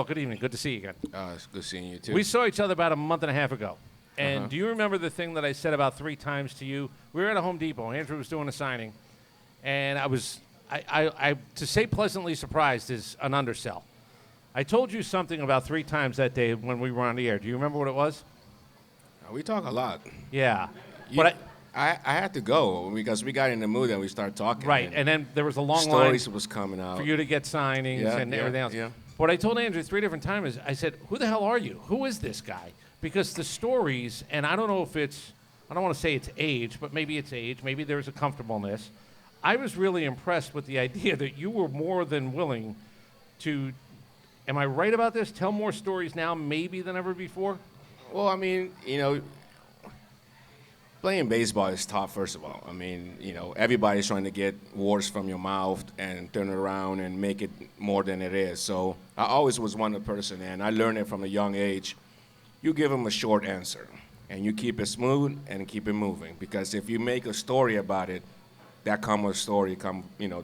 all, good evening. Good to see you again. It's good seeing you, too. We saw each other about a month and a half ago. And do you remember the thing that I said about 3 times to you? We were at a Home Depot. Andrew was doing a signing. And I to say pleasantly surprised is an undersell. I told you something about 3 times that day when we were on the air. Do you remember what it was? We talk a lot. Yeah. But I had to go because we got in the mood and we started talking. Right, and then there was a long stories line was coming out for you to get signings and everything else. Yeah. But I told Andrew 3 different times, I said, who the hell are you? Who is this guy? Because the stories, and I don't know if it's, I don't want to say it's age, but maybe it's age. Maybe there's a comfortableness. I was really impressed with the idea that you were more than willing to, am I right about this, tell more stories now maybe than ever before? Well, I mean, playing baseball is tough, first of all. I mean, everybody's trying to get words from your mouth and turn it around and make it more than it is. So I always was one person, and I learned it from a young age. You give them a short answer, and you keep it smooth and keep it moving. Because if you make a story about it, that common story,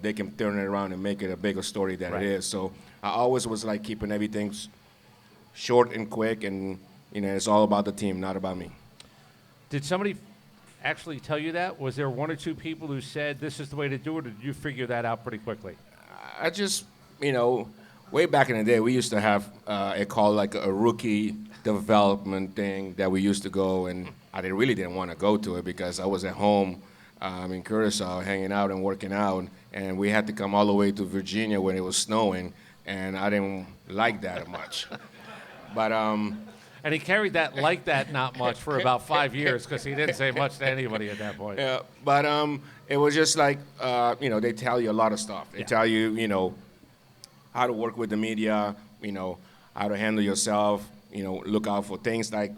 they can turn it around and make it a bigger story than it is. So I always was like keeping everything short and quick, and it's all about the team, not about me. Did somebody actually tell you that? Was there 1 or 2 people who said this is the way to do it, or did you figure that out pretty quickly? I just, way back in the day, we used to have it called like a rookie development thing that we used to go, and I really didn't want to go to it because I was at home in Curacao hanging out and working out, and we had to come all the way to Virginia when it was snowing, and I didn't like that much. But and he carried that like that not much for about 5 years because he didn't say much to anybody at that point. Yeah, but it was just like, they tell you a lot of stuff. They tell you, how to work with the media, how to handle yourself, look out for things like,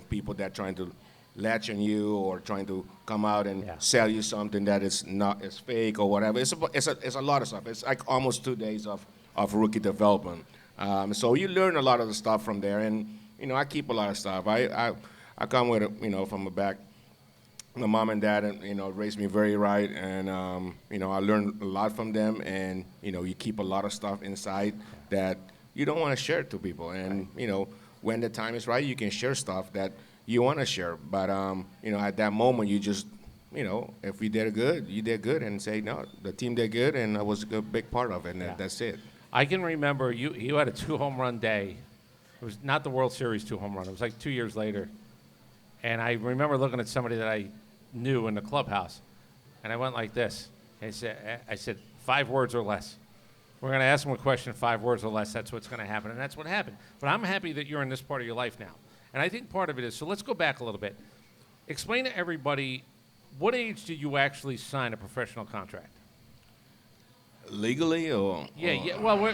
people that trying to latch on you or trying to come out and sell you something that is fake or whatever. It's a lot of stuff. It's like almost 2 days of rookie development. So you learn a lot of the stuff from there, and I keep a lot of stuff. I come with from a back. My mom and dad, raised me very right, and I learned a lot from them. And you keep a lot of stuff inside that you don't want to share to people. And when the time is right, you can share stuff that you want to share. But at that moment, you just if we did good, you did good, and say no, the team did good, and I was a big part of it, and that's it. I can remember you had a 2-home-run day. It was not the World Series 2-home-run. It was like 2 years later. And I remember looking at somebody that I knew in the clubhouse, and I went like this. I said 5 words or less. We're going to ask them a question, 5 words or less. That's what's going to happen, and that's what happened. But I'm happy that you're in this part of your life now. And I think part of it is, so let's go back a little bit. Explain to everybody, what age did you actually sign a professional contract? Legally or? Yeah. Well,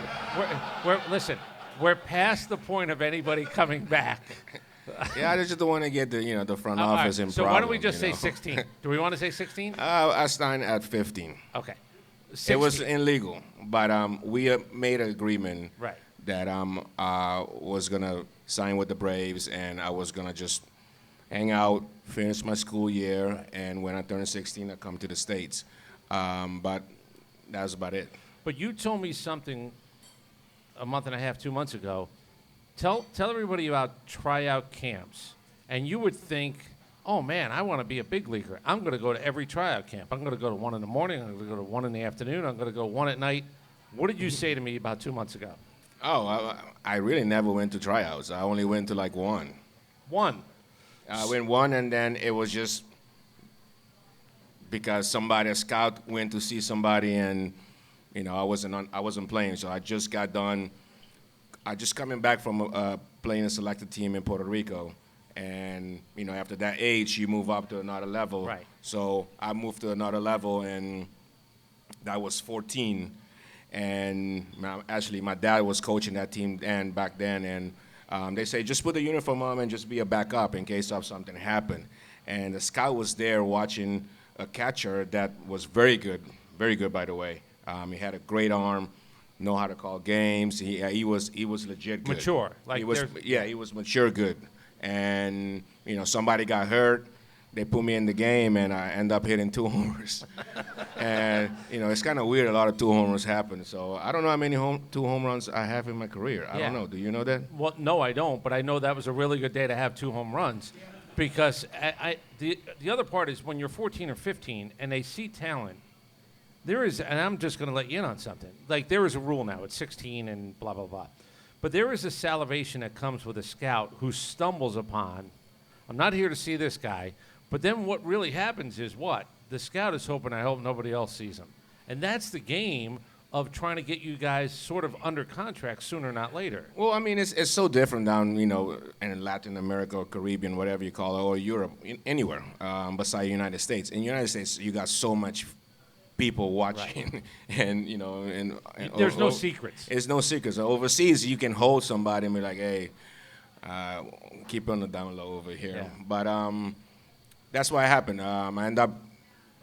listen, we're past the point of anybody coming back. Yeah, I just don't want to get the front office in so problem. Why don't we just say 16? Do we want to say 16? I signed at 15. Okay. 16. It was illegal, but we made an agreement that was gonna sign with the Braves, and I was gonna just hang out, finish my school year, and when I turned 16, I come to the States. But that's about it. But you told me something a month and a half, 2 months ago. Tell everybody about tryout camps. And you would think, oh, man, I want to be a big leaguer. I'm going to go to every tryout camp. I'm going to go to 1 in the morning. I'm going to go to 1 in the afternoon. I'm going to go 1 at night. What did you say to me about 2 months ago? Oh, I really never went to tryouts. I only went to like 1. 1? I went 1, and then it was just because a scout went to see somebody, and I wasn't playing, so I just got done. I just coming back from playing a selected team in Puerto Rico, and after that age, you move up to another level. Right. So I moved to another level, and that was 14. And actually, my dad was coaching that team back then, and they say just put the uniform on and just be a backup in case of something happened. And the scout was there watching a catcher that was very good by the way. He had a great arm, know how to call games. He was legit good. Mature, he was mature good. And somebody got hurt. they put me in the game, and I end up hitting 2 homers. And it's kind of weird. A lot of 2 homers happen. So I don't know how many 2 home runs I have in my career. I don't know. Do you know that? Well, no, I don't. But I know that was a really good day to have 2 home runs, because the other part is when you're 14 or 15 and they see talent. There is, and I'm just going to let you in on something. Like, there is a rule now. It's 16 and blah, blah, blah. But there is a salivation that comes with a scout who stumbles upon, I'm not here to see this guy, but then what really happens is what? The scout is hoping, I hope nobody else sees him. And that's the game of trying to get you guys sort of under contract sooner, not later. Well, I mean, it's so different down, in Latin America or Caribbean, whatever you call it, or Europe, anywhere besides the United States. In the United States, you got so much people watching, right. and there's no secrets. There's no secrets. Overseas, you can hold somebody and be like, hey, keep on the down low over here. Yeah. But that's what happened. I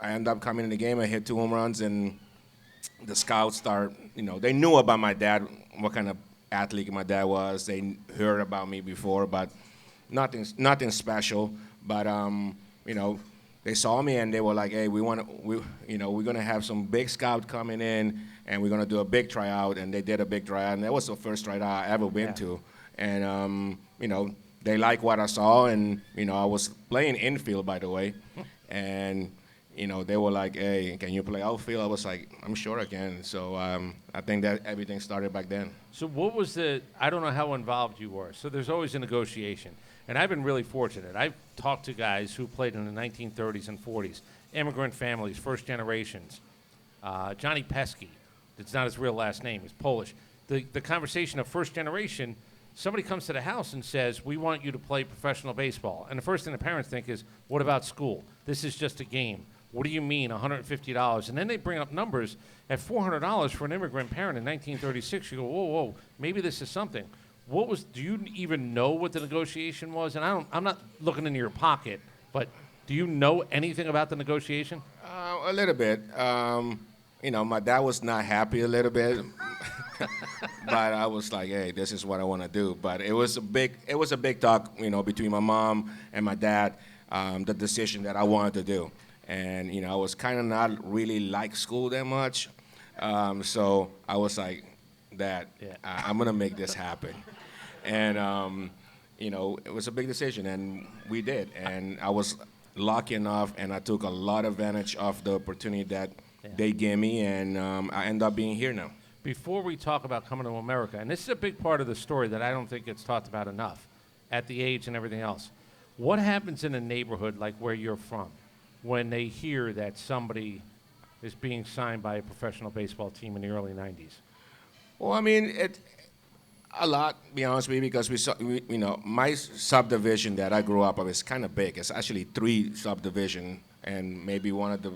end up coming in the game. I hit 2 home runs, and the scouts start. They knew about my dad, what kind of athlete my dad was. They heard about me before, but nothing special. But they saw me and they were like, "Hey, we're gonna have some big scout coming in, and we're gonna do a big tryout." And they did a big tryout, and that was the first tryout I ever been to. And they liked what I saw, and I was playing infield, by the way, and they were like, "Hey, can you play outfield?" I was like, "I'm sure I can." So I think that everything started back then. So what was I don't know how involved you were. So there's always a negotiation. And I've been really fortunate. I've talked to guys who played in the 1930s and 40s, immigrant families, first generations. Johnny Pesky, it's not his real last name, he's Polish. The conversation of first generation, somebody comes to the house and says, we want you to play professional baseball. And the first thing the parents think is, what about school? This is just a game. What do you mean, $150? And then they bring up numbers at $400 for an immigrant parent in 1936. You go, whoa, maybe this is something. Do you even know what the negotiation was? And I'm not looking into your pocket, but do you know anything about the negotiation? A little bit. My dad was not happy a little bit, but I was like, hey, this is what I want to do. But it was a big talk, between my mom and my dad, the decision that I wanted to do. And, I was kind of not really like school that much. So I was like, Dad, I'm going to make this happen. And, it was a big decision, and we did. And I was lucky enough, and I took a lot of advantage of the opportunity that they gave me, and I end up being here now. Before we talk about coming to America, and this is a big part of the story that I don't think gets talked about enough, at the age and everything else, what happens in a neighborhood like where you're from when they hear that somebody is being signed by a professional baseball team in the early 90s? Well, I mean, a lot, to be honest with you, because my subdivision that I grew up of is kind of big. It's actually 3 subdivisions, and maybe one of the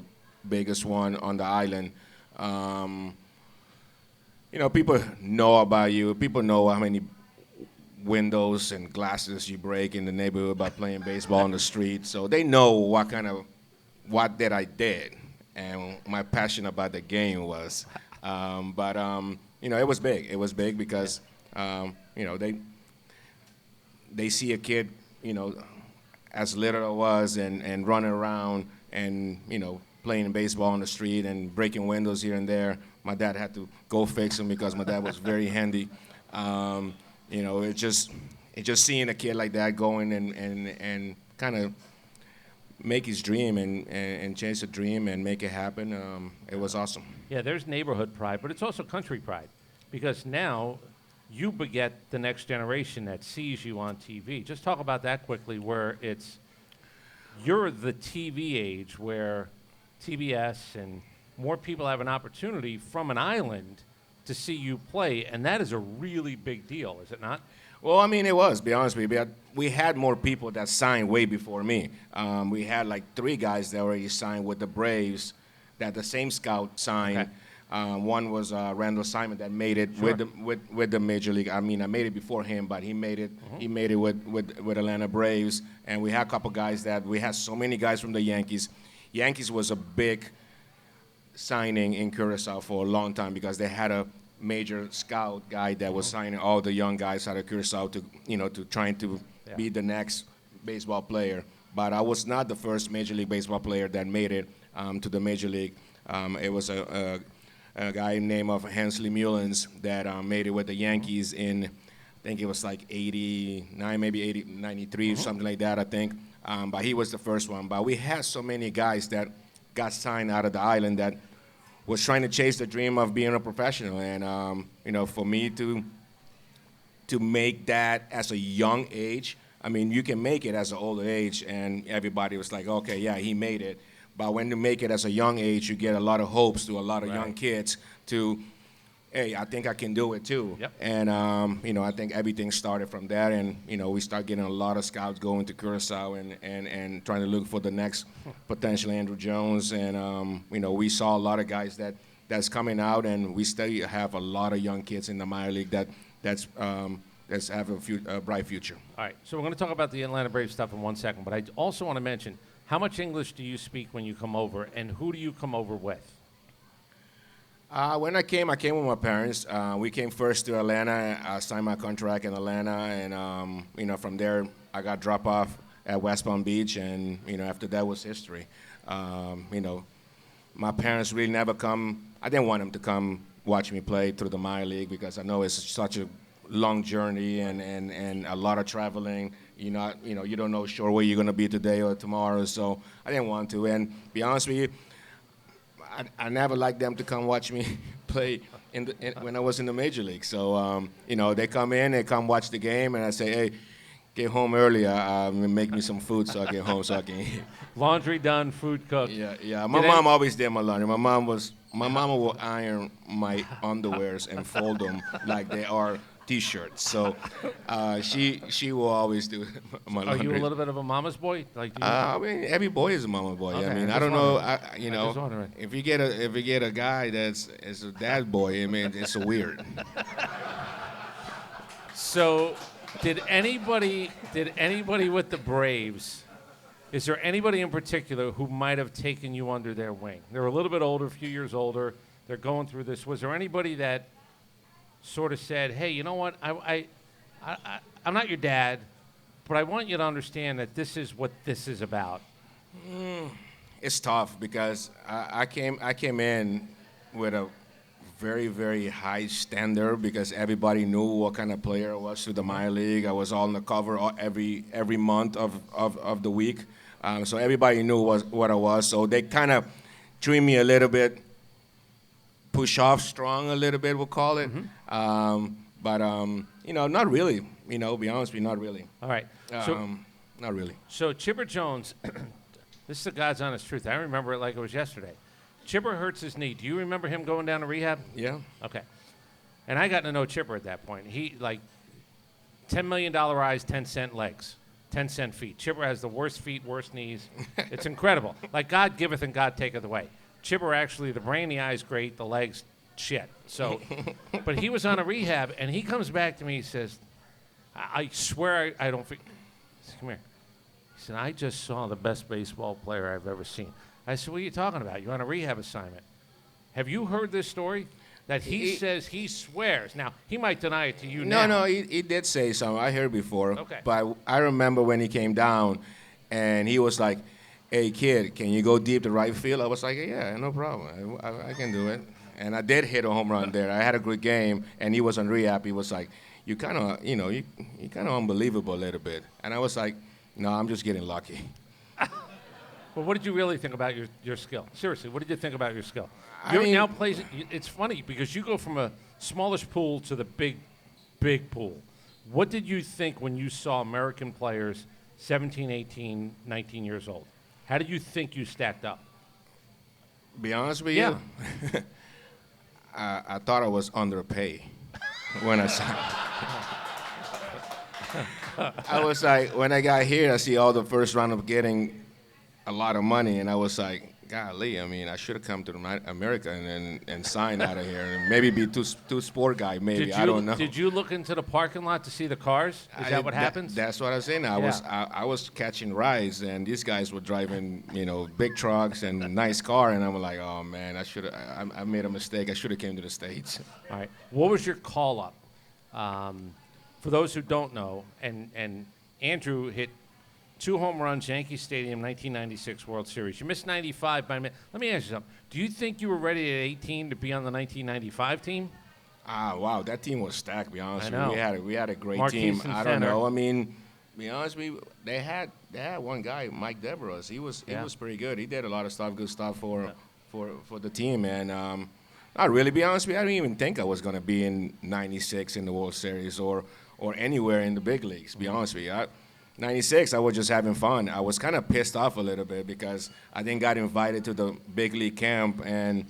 biggest one on the island. People know about you. People know how many windows and glasses you break in the neighborhood by playing baseball on the street. So they know what that I did, and my passion about the game was. It was big. It was big because, they see a kid, as little as I was, and running around and, playing baseball on the street and breaking windows here and there. My dad had to go fix them because my dad was very handy. It just seeing a kid like that going and kind of make his dream and chase a dream and make it happen, it was awesome. Yeah, there's neighborhood pride, but it's also country pride, because now you beget the next generation that sees you on TV. Just talk about that quickly, where you're the TV age where TBS and more people have an opportunity from an island to see you play, and that is a really big deal, is it not? Well, I mean, it was, to be honest with you. We had more people that signed way before me. We had like 3 guys that already signed with the Braves that the same scout signed. Okay. One was Randall Simon that made it with the Major League. I mean, I made it before him, but he made it. Mm-hmm. He made it with Atlanta Braves, and we had a couple guys that we had so many guys from the Yankees. Yankees was a big signing in Curacao for a long time because they had a major scout guy that was signing all the young guys out of Curacao to trying to be the next baseball player. but I was not the first Major League Baseball player that made it to the Major League. It was a guy named Hensley Mullins that made it with the Yankees in, I think it was like 89, maybe 93, something like that, I think. But he was the first one. But we had so many guys that got signed out of the island that was trying to chase the dream of being a professional. And, for me to make that as a young age, I mean, you can make it as an older age, and everybody was like, okay, yeah, he made it. But when you make it as a young age, you get a lot of hopes to a lot of young kids to, hey, I think I can do it too. Yep. And, I think everything started from that. And, we start getting a lot of scouts going to Curacao and trying to look for the next potential Andruw Jones. And, we saw a lot of guys that's coming out, and we still have a lot of young kids in the minor league that's have a bright future. All right, so we're going to talk about the Atlanta Braves stuff in 1 second, but I also want to mention, how much English do you speak when you come over, and who do you come over with? When I came with my parents. We came first to Atlanta. I signed my contract in Atlanta, and from there I got dropped off at West Palm Beach, and after that was history. My parents really never come. I didn't want them to come watch me play through the minor league because I know it's such a long journey and a lot of traveling. You don't know sure where you're gonna be today or tomorrow. So I didn't want to. And be honest with you, I never liked them to come watch me play when I was in the major league. So they come in, they come watch the game, and I say, hey, get home early. Make me some food so I get home so I can eat. Laundry done, food cooked. Yeah. My mom always did my laundry. My mama will iron my underwears and fold them like they are T-shirts. So she will always do my laundry. Are you a little bit of a mama's boy? Like, I mean, every boy is a mama boy. Okay, I mean, I'm I don't just know. If you get a guy that's a dad boy, I mean, it's weird. So, did anybody with the Braves? Is there anybody in particular who might have taken you under their wing? They're a little bit older, a few years older. They're going through this. Was there anybody that sort of said, hey, you know what, I'm not your dad, but I want you to understand that this is what this is about? It's tough because I came in with a very, very high standard because everybody knew what kind of player I was through the minor league. I was on the cover every month of the week. So everybody knew what I was. So they kind of treat me a little bit push off strong a little bit, we'll call it. But not really. Be honest with you, not really. All right. Not really. So Chipper Jones, this is the God's honest truth. I remember it like it was yesterday. Chipper hurts his knee. Do you remember him going down to rehab? Yeah. Okay. And I got to know Chipper at that point. He, $10 million eyes, 10-cent legs, 10-cent feet. Chipper has the worst feet, worst knees. It's incredible. Like God giveth and God taketh away. Chipper actually, the brain, the eyes, great, the legs, shit. So, but he was on a rehab, and he comes back to me, he says, I swear I don't think, come here. He said, I just saw the best baseball player I've ever seen. I said, what are you talking about? You're on a rehab assignment. Have you heard this story? That he says he swears. Now, he might deny it to you now. No, he did say something. I heard before. Okay. But I remember when he came down, and he was like, hey, kid, can you go deep to right field? I was like, yeah, no problem. I can do it. And I did hit a home run there. I had a good game, and he was on rehab. He was like, you kind of, you kind of unbelievable a little bit. And I was like, no, I'm just getting lucky. Well, what did you really think about your skill? Seriously, what did you think about your skill? It's funny because you go from a smallish pool to the big pool. What did you think when you saw American players 17, 18, 19 years old? How did you think you stacked up? Be honest with you? I thought I was underpaid when I saw I was like, when I got here, I see all the first round of getting a lot of money, and I was like, golly, I mean, I should have come to America and signed out of here, and maybe be two sport guy, maybe. I don't know. Did you look into the parking lot to see the cars? Is that what happens? That's what I was saying. I was catching rides, and these guys were driving, big trucks and a nice car, and I'm like, oh man, I made a mistake. I should have came to the States. All right. What was your call up? For those who don't know, and Andruw hit 2 home runs, Yankee Stadium, 1996 World Series. You missed 95 by a minute. Let me ask you something. Do you think you were ready at 18 to be on the 1995 team? Wow, that team was stacked. Be honest, I with you. know. We had a great Marquise team. in I don't center. know. I mean, be honest, they had one guy, Mike Devereaux. He was pretty good. He did a lot of stuff, good stuff for the team. And not really. Be honest, with you, I didn't even think I was going to be in '96 in the World Series or anywhere in the big leagues. Be honest with you. 96, I was just having fun. I was kind of pissed off a little bit because I then got invited to the big league camp, and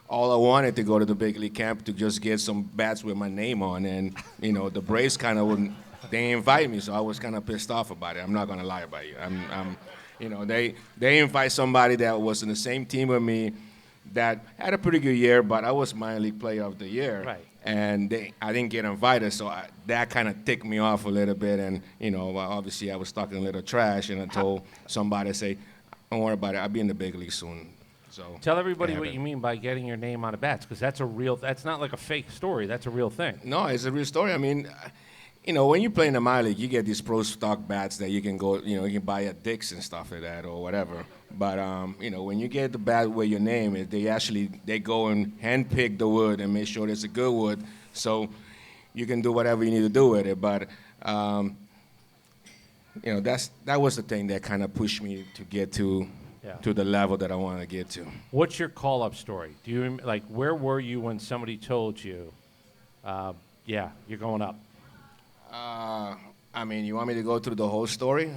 all I wanted to go to the big league camp to just get some bats with my name on, and the Braves kind of wouldn't. They invite me, so I was kind of pissed off about it. I'm not gonna lie about you. They invite somebody that was in the same team with me, that had a pretty good year, but I was minor league player of the year. Right. And I didn't get invited, so that kind of ticked me off a little bit. And, obviously I was talking a little trash, and I told somebody, say, don't worry about it, I'll be in the big league soon. So Tell everybody what you mean by getting your name on a bats, because that's not like a fake story. That's a real thing. No, it's a real story. I mean, when you play in the minor league, you get these pro stock bats that you can go, you can buy at Dick's and stuff like that or whatever. But, when you get the bat where your name is, they go and handpick the wood and make sure it's a good wood, so you can do whatever you need to do with it. But, that was the thing that kind of pushed me to get to the level that I want to get to. What's your call-up story? Do you where were you when somebody told you, you're going up? You want me to go through the whole story?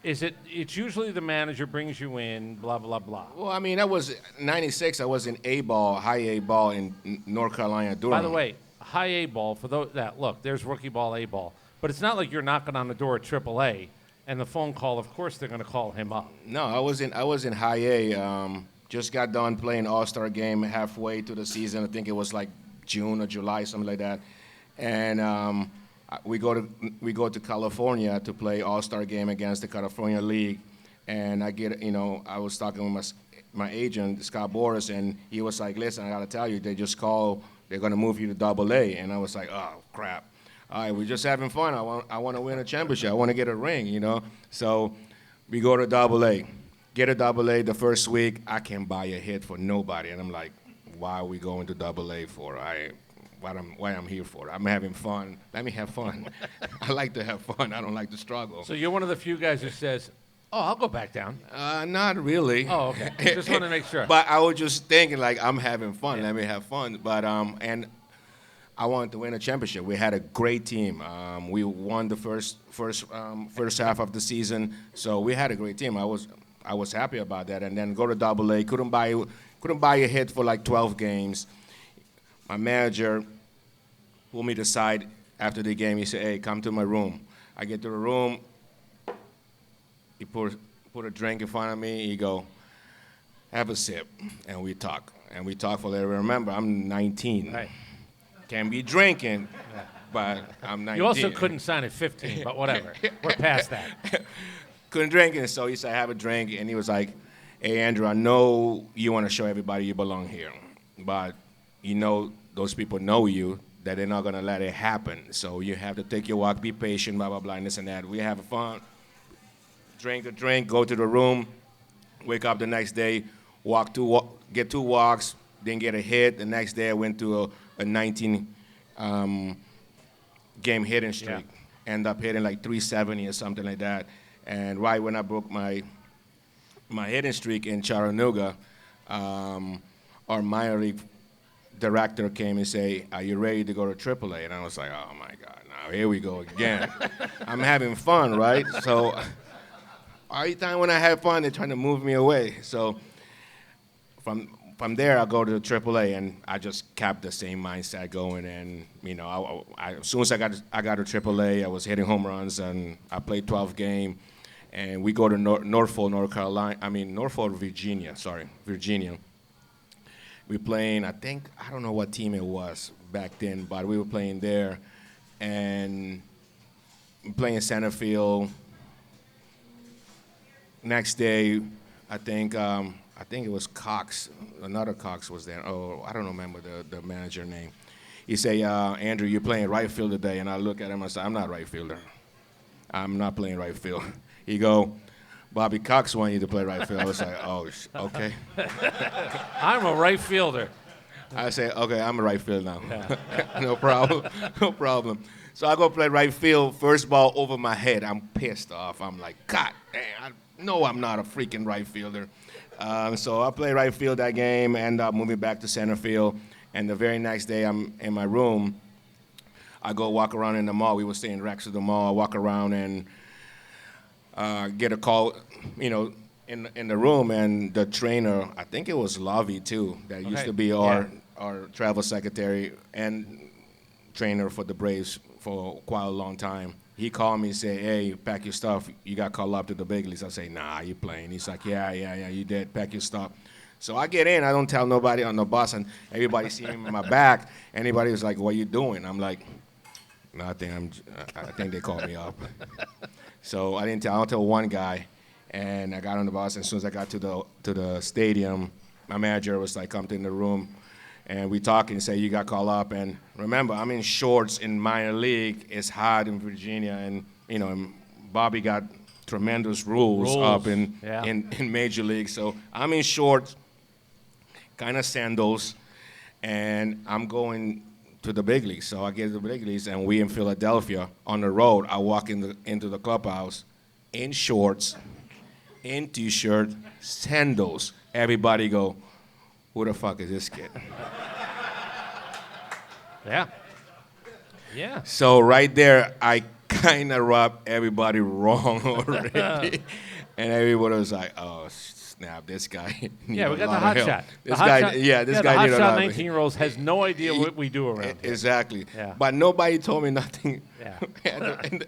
It's usually the manager brings you in, blah, blah, blah. Well, that was 96. I was in high A ball in North Carolina, Durham. By the way, high A ball, for those that look, there's rookie ball, A ball. But it's not like you're knocking on the door at AAA, and the phone call, of course, they're going to call him up. No, I was in high A. Just got done playing All-Star game halfway to the season. I think it was like June or July, something like that. And we go to California to play All-Star game against the California League, and I was talking with my agent Scott Boras, and he was like, "Listen, I gotta tell you, they're gonna move you to AA," and I was like, "Oh crap! All right, we're just having fun. I want to win a championship. I want to get a ring, So we go to AA, get a AA. The first week, I can't buy a hit for nobody, and I'm like, "Why are we going to AA for? Why I'm here for? I'm having fun. Let me have fun. I like to have fun. I don't like to struggle." So you're one of the few guys who says, "Oh, I'll go back down." Not really. Oh, okay. Just want to make sure. But I was just thinking, I'm having fun. Let me have fun. But and I wanted to win a championship. We had a great team. We won the first half of the season, so we had a great team. I was happy about that. And then go to AA. Couldn't buy a hit for like 12 games. My manager pulled me aside after the game. He said, "Hey, come to my room." I get to the room. He put a drink in front of me. He go, "Have a sip," and we talk. And we talk for a little. Remember, I'm 19. Right. Can't be drinking, but I'm 19. You also couldn't sign at 15, but whatever. We're past that. Couldn't drink it, so he said, "Have a drink," and he was like, "Hey, Andrew, I know you want to show everybody you belong here, but those people know you, that they're not going to let it happen. So you have to take your walk, be patient, blah, blah, blah, and this and that. We have fun, drink a drink, go to the room, wake up the next day, get 2 walks, didn't get a hit. The next day I went to a 19 game hitting streak. Yeah. End up hitting like 370 or something like that. And right when I broke my hitting streak in Chattanooga, our minor league director came and say, "Are you ready to go to AAA?" And I was like, "Oh my God, now here we go again." I'm having fun, right? So every time when I have fun, they're trying to move me away. So from there, I go to AAA, and I just kept the same mindset going. And as soon as I got to AAA, I was hitting home runs, and I played 12 game. And we go to Norfolk, Virginia. Virginia. We playing, I don't know what team it was back then, but we were playing there, and playing center field. Next day, I think it was Cox. Another Cox was there. Oh, I don't remember the manager name. He say, "Andrew, you're playing right field today." And I look at him and say, "I'm not right fielder. I'm not playing right field." He go, Bobby Cox want you to play right field. I was like, oh, okay. I'm a right fielder. I say, okay, I'm a right field now. No problem, no problem. So I go play right field, first ball over my head. I'm pissed off. I'm like, God damn, I know I'm not a freaking right fielder. So I play right field that game, end up moving back to center field. And the very next day, I'm in my room. I go walk around in the mall. We were staying next to the mall. I walk around and get a call, in the room, and the trainer, I think it was Lavi too, that used to be our travel secretary and trainer for the Braves for quite a long time. He called me and said, hey, pack your stuff. You got called up to the big leagues. I say, nah, you playing. He's like, yeah, you did. Pack your stuff. So I get in. I don't tell nobody on the bus, and everybody see him in my back. Anybody was like, what you doing? I'm like, nothing. I think they called me up. So I didn't tell. I'll tell one guy, and I got on the bus. And as soon as I got to the stadium, my manager was like, come to in the room, and we talk and say, you got called up. And remember, I'm in shorts in minor league. It's hot in Virginia, and and Bobby got tremendous rules up in major league. So I'm in shorts, kind of sandals, and I'm going to the big leagues. So I get to the big leagues, and we in Philadelphia on the road. I walk into the clubhouse in shorts, in t-shirt, sandals. Everybody go, who the fuck is this kid? Yeah. So right there, I kind of rubbed everybody wrong already. And everybody was like, oh, snap, this guy. Yeah, we got the hot shot. This guy the need a hot lot shot of 19-year-olds has no idea what we do around here. Exactly. Yeah. But nobody told me nothing Yeah.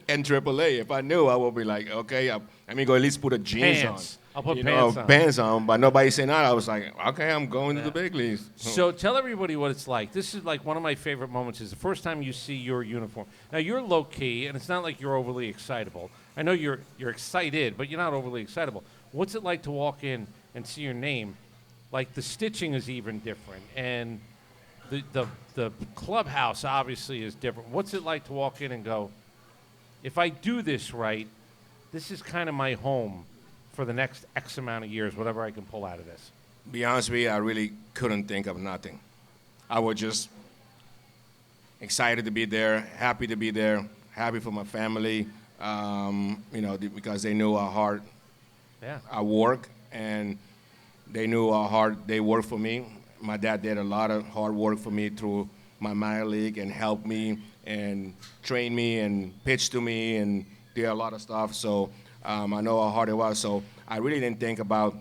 in AAA. If I knew, I would be like, okay, I'm going to at least put a jeans Pants. on. I'll put pants on. Pants on, but nobody said that. I was like, okay, I'm going to the big leagues. So tell everybody what it's like. This is like one of my favorite moments is the first time you see your uniform. Now, you're low-key, and it's not like you're overly excitable. I know you're excited, but you're not overly excitable. What's it like to walk in and see your name? Like, the stitching is even different, and the clubhouse obviously is different. What's it like to walk in and go, if I do this right, this is kind of my home for the next X amount of years, whatever I can pull out of this? Be honest with you, I really couldn't think of nothing. I was just excited to be there, happy to be there, happy for my family, because they knew how hard I work, and they knew how hard they work for me. My dad did a lot of hard work for me through my minor league and helped me and trained me and pitched to me and did a lot of stuff. So I know how hard it was. So I really didn't think about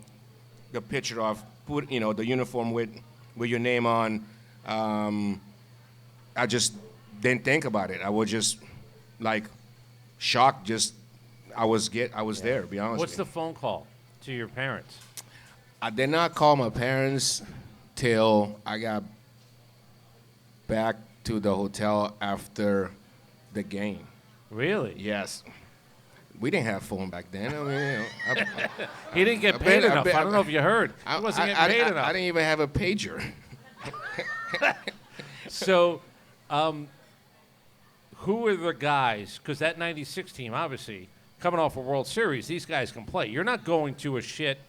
the picture of the uniform with your name on. I just didn't think about it. I was just like shocked. I was there. Be honest. What's with the phone call to your parents? I did not call my parents till I got back to the hotel after the game. Really? Yes. We didn't have phone back then. I mean, he didn't get paid enough. I don't know if you heard. He wasn't getting paid enough. I didn't even have a pager. So, who are the guys? Because that 96 team, obviously, coming off a World Series, these guys can play. You're not going to a shit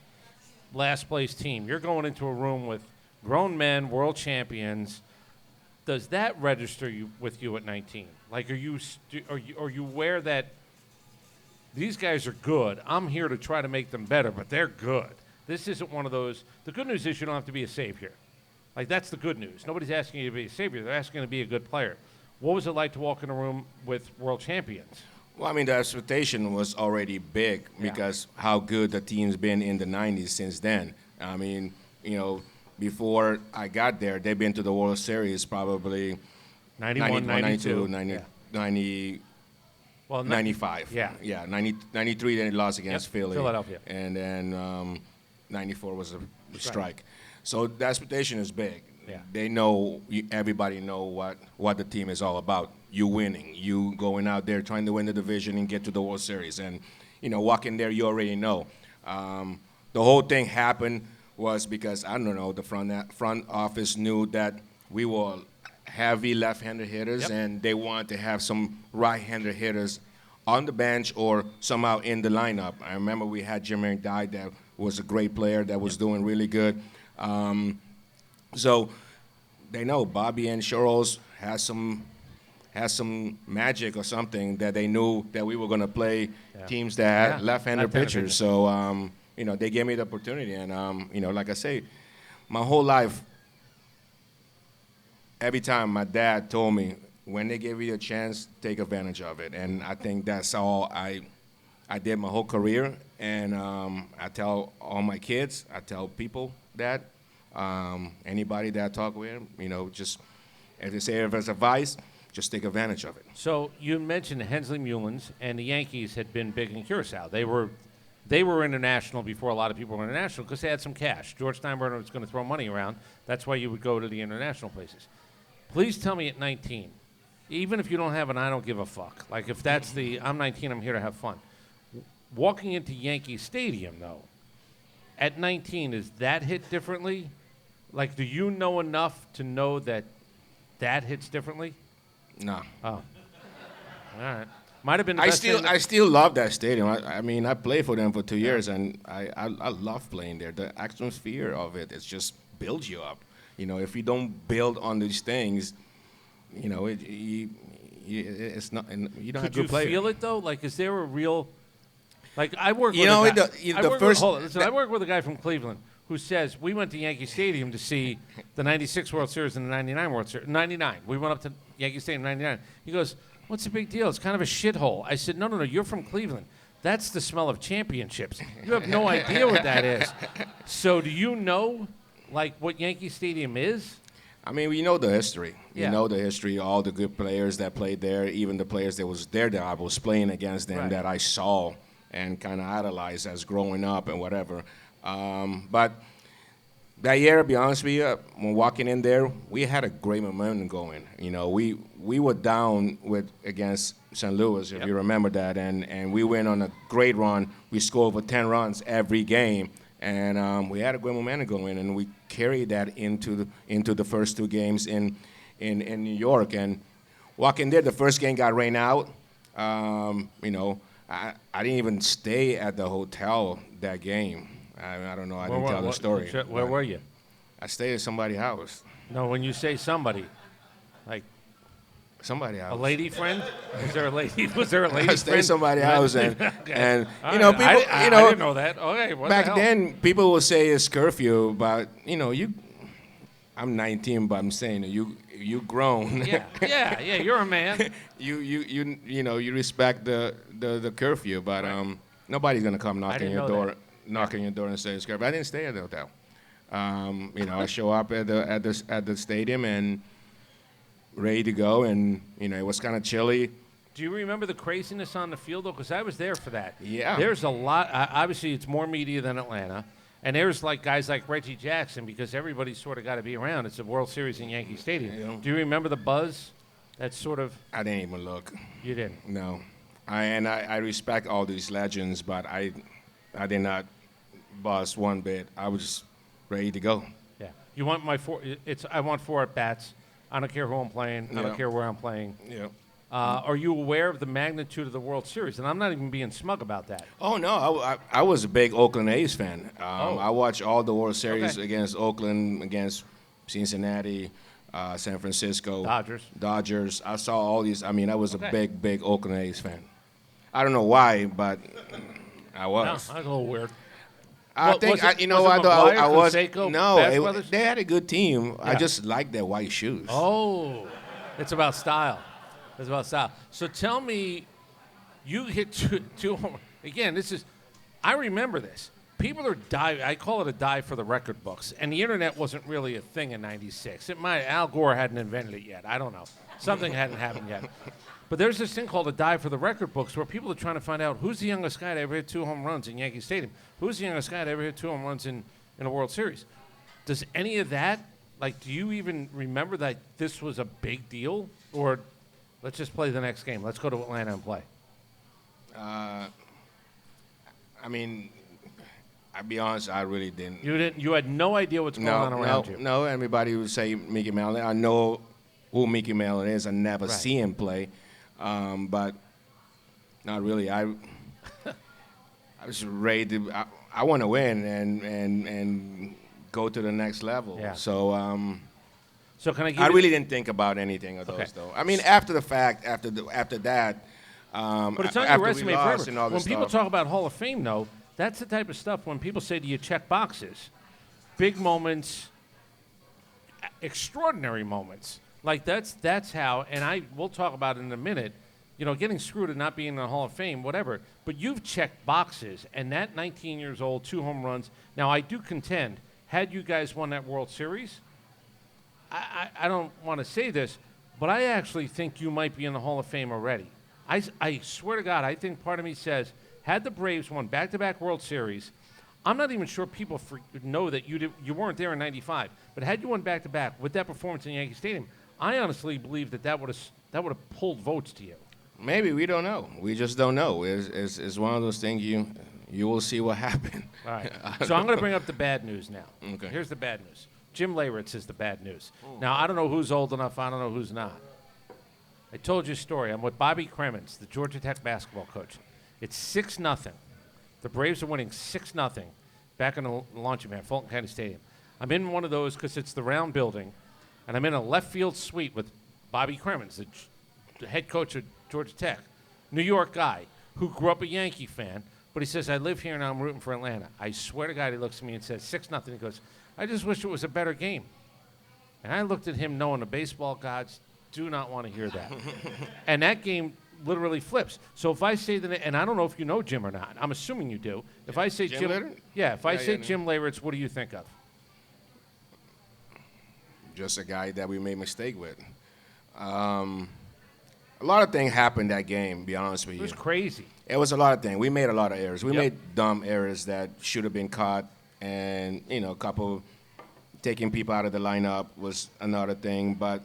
last place team. You're going into a room with grown men, world champions. Does that register with you at 19? Like, are you aware that these guys are good? I'm here to try to make them better, but they're good. This isn't one of those. The good news is you don't have to be a savior. Like, that's the good news. Nobody's asking you to be a savior. They're asking you to be a good player. What was it like to walk in a room with world champions? Well, I mean, the expectation was already big because how good the team's been in the 90s since then. I mean, before I got there, they've been to the World Series probably 91, 92, 90, well, 95. Yeah, 93 they lost against Philly. Philadelphia. And then 94 was a strike. So the expectation is big. Yeah. They know, everybody know what the team is all about. You winning, you going out there trying to win the division and get to the World Series. And, walking there, you already know. The whole thing happened was because, I don't know, the front office knew that we were heavy left-handed hitters, and they wanted to have some right-handed hitters on the bench or somehow in the lineup. I remember we had Jimmy Dye that was a great player that was doing really good. So they know Bobby and Charles has some magic or something that they knew that we were going to play teams that had left-handed pitchers. So, they gave me the opportunity. And, like I say, my whole life, every time my dad told me, when they give you a chance, take advantage of it. And I think that's all I did my whole career. And I tell all my kids, I tell people that, anybody that I talk with, just, as they say, if it's advice, just take advantage of it. So you mentioned Hensley Mullins, and the Yankees had been big in Curacao. They were international before a lot of people were international because they had some cash. George Steinbrenner was going to throw money around. That's why you would go to the international places. Please tell me at 19, even if you don't have an I don't give a fuck, like if that's I'm 19, I'm here to have fun. Walking into Yankee Stadium, though, at 19, is that hit differently? Like, do you know enough to know that hits differently? No. Oh. All right. Might have been the I best still love that stadium. I mean, I played for them for 2 years, and I love playing there. The atmosphere of it just builds you up. If you don't build on these things, it's not. You don't have to play. Could you feel it though? Like, is there a real? Like, I work. I work with a guy from Cleveland who says we went to Yankee Stadium to see the '96 World Series and the '99 World Series. '99, we went up to Yankee Stadium '99. He goes, "What's the big deal? It's kind of a shithole." I said, "No, you're from Cleveland. That's the smell of championships. You have no idea what that is." So, do you know, like, what Yankee Stadium is? I mean, we know the history. Yeah. You know the history, all the good players that played there, even the players that was there that I was playing against them that I saw and kind of idolized as growing up and whatever. But that year, to be honest with you, when walking in there, we had a great momentum going. We were down against St. Louis, if you remember that, and we went on a great run. We scored over 10 runs every game. And we had a great momentum going, and we carried that into the first two games in New York. And walking there, the first game got rained out. I didn't even stay at the hotel that game. I don't know. I didn't tell the story. Where were you? I stayed at somebody's house. No, when you say somebody, like somebody's house. a lady friend? Was there a lady? Was there a lady I stayed at friend? somebody's house, and people. I didn't know that. Okay, what back the hell? then, people would say it's curfew, but I'm 19, but I'm saying you grown. Yeah. You're a man. you respect the curfew, but nobody's gonna come knocking your door and say it's curfew. I didn't stay at the hotel. I show up at the stadium and ready to go, and it was kind of chilly. Do you remember the craziness on the field though? Because I was there for that. Yeah. There's a lot. Obviously, it's more media than Atlanta. And there's like guys like Reggie Jackson because everybody's sort of got to be around. It's a World Series in Yankee Stadium. Yeah. Do you remember the buzz? That's sort of. I didn't even look. You didn't. No, I respect all these legends, but I did not buzz one bit. I was ready to go. Yeah. You want my four? I want 4 at bats. I don't care who I'm playing. I don't care where I'm playing. Yeah. Are you aware of the magnitude of the World Series? And I'm not even being smug about that. Oh, no. I was a big Oakland A's fan. I watched all the World Series against Oakland, against Cincinnati, San Francisco. Dodgers. I saw all these. I mean, I was a big Oakland A's fan. I don't know why, but I was. No, that's a little weird. I think, I was. Canseco, No, they had a good team. Yeah. I just like their white shoes. Oh, it's about style. It's about style. So tell me, you hit two again, I remember this. People are diving. I call it a dive for the record books. And the internet wasn't really a thing in '96. Al Gore hadn't invented it yet. I don't know. Something hadn't happened yet. But there's this thing called a dive for the record books where people are trying to find out who's the youngest guy to ever hit 2 home runs in Yankee Stadium. Who's the youngest guy to ever hit 2 home runs in a World Series? Does any of that, do you even remember that this was a big deal? Or let's just play the next game. Let's go to Atlanta and play. I mean, I'll be honest, I really didn't. You had no idea what's going on around you. No, everybody would say Mickey Mantle. I know who Mickey Mantle is. I never see him play. But Not really. I was ready to. I want to win and go to the next level. Yeah. So So can I give I you really didn't think about anything of Okay. those though. I mean, after the fact, after that. But it's on after your we resume lost forever. and all When this people stuff. talk about Hall of Fame, though, that's the type of stuff when people say, do you check boxes? Big moments, extraordinary moments. Like that's how, and we'll talk about it in a minute, getting screwed and not being in the Hall of Fame, whatever. But you've checked boxes, and that 19 years old, 2 home runs. Now, I do contend, had you guys won that World Series, I don't want to say this, but I actually think you might be in the Hall of Fame already. I swear to God, I think part of me says, had the Braves won back-to-back World Series, I'm not even sure people know that you weren't there in '95. But had you won back-to-back with that performance in Yankee Stadium, I honestly believe that would have pulled votes to you. Maybe we don't know. We just don't know. It's one of those things you will see what happened. All right. So I'm going to bring up the bad news now. Okay. Here's the bad news. Jim Leyritz is the bad news. Now, I don't know who's old enough. I don't know who's not. I told you a story. I'm with Bobby Cremins, the Georgia Tech basketball coach. It's 6-0. The Braves are winning 6-0 back in the launching pad, Fulton County Stadium. I'm in one of those because it's the round building, and I'm in a left field suite with Bobby Cremins, the head coach of Georgia Tech, New York guy who grew up a Yankee fan, but he says, I live here and I'm rooting for Atlanta. I swear to God, he looks at me and says, 6-0. He goes, I just wish it was a better game. And I looked at him knowing the baseball gods do not want to hear that. And that game literally flips. So if I say that, and I don't know if you know Jim or not, I'm assuming you do. If I say Jim Leyritz? if I say no. Jim Leyritz, what do you think of? Just a guy that we made mistake with. A lot of things happened that game, to be honest with It you. was crazy. It was a lot of things. We made a lot of errors. We Yep. made dumb errors that should have been caught, and a couple taking people out of the lineup was another thing. But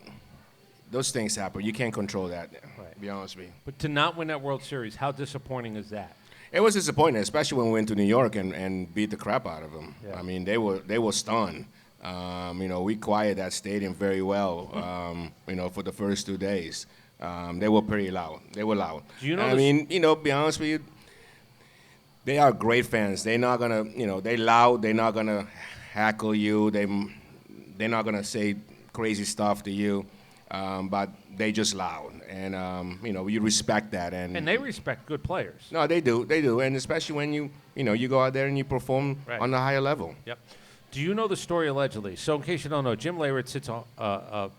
those things happen. You can't control that. Right. To be honest with you. But to not win that World Series, how disappointing is that? It was disappointing, especially when we went to New York and beat the crap out of them. Yeah. I mean, they were stunned. We quieted that stadium very well. For the first 2 days, they were pretty loud. They were loud. Do you know I this- mean, be honest with you, they are great fans. They're not gonna, they loud. They're not gonna hackle you. They're not gonna say crazy stuff to you, but they just loud, and you respect that. And they respect good players. No, they do, and especially when you go out there and you perform Right. on the higher level. Yep. Do you know the story allegedly? So in case you don't know, Jim Leyritz hits a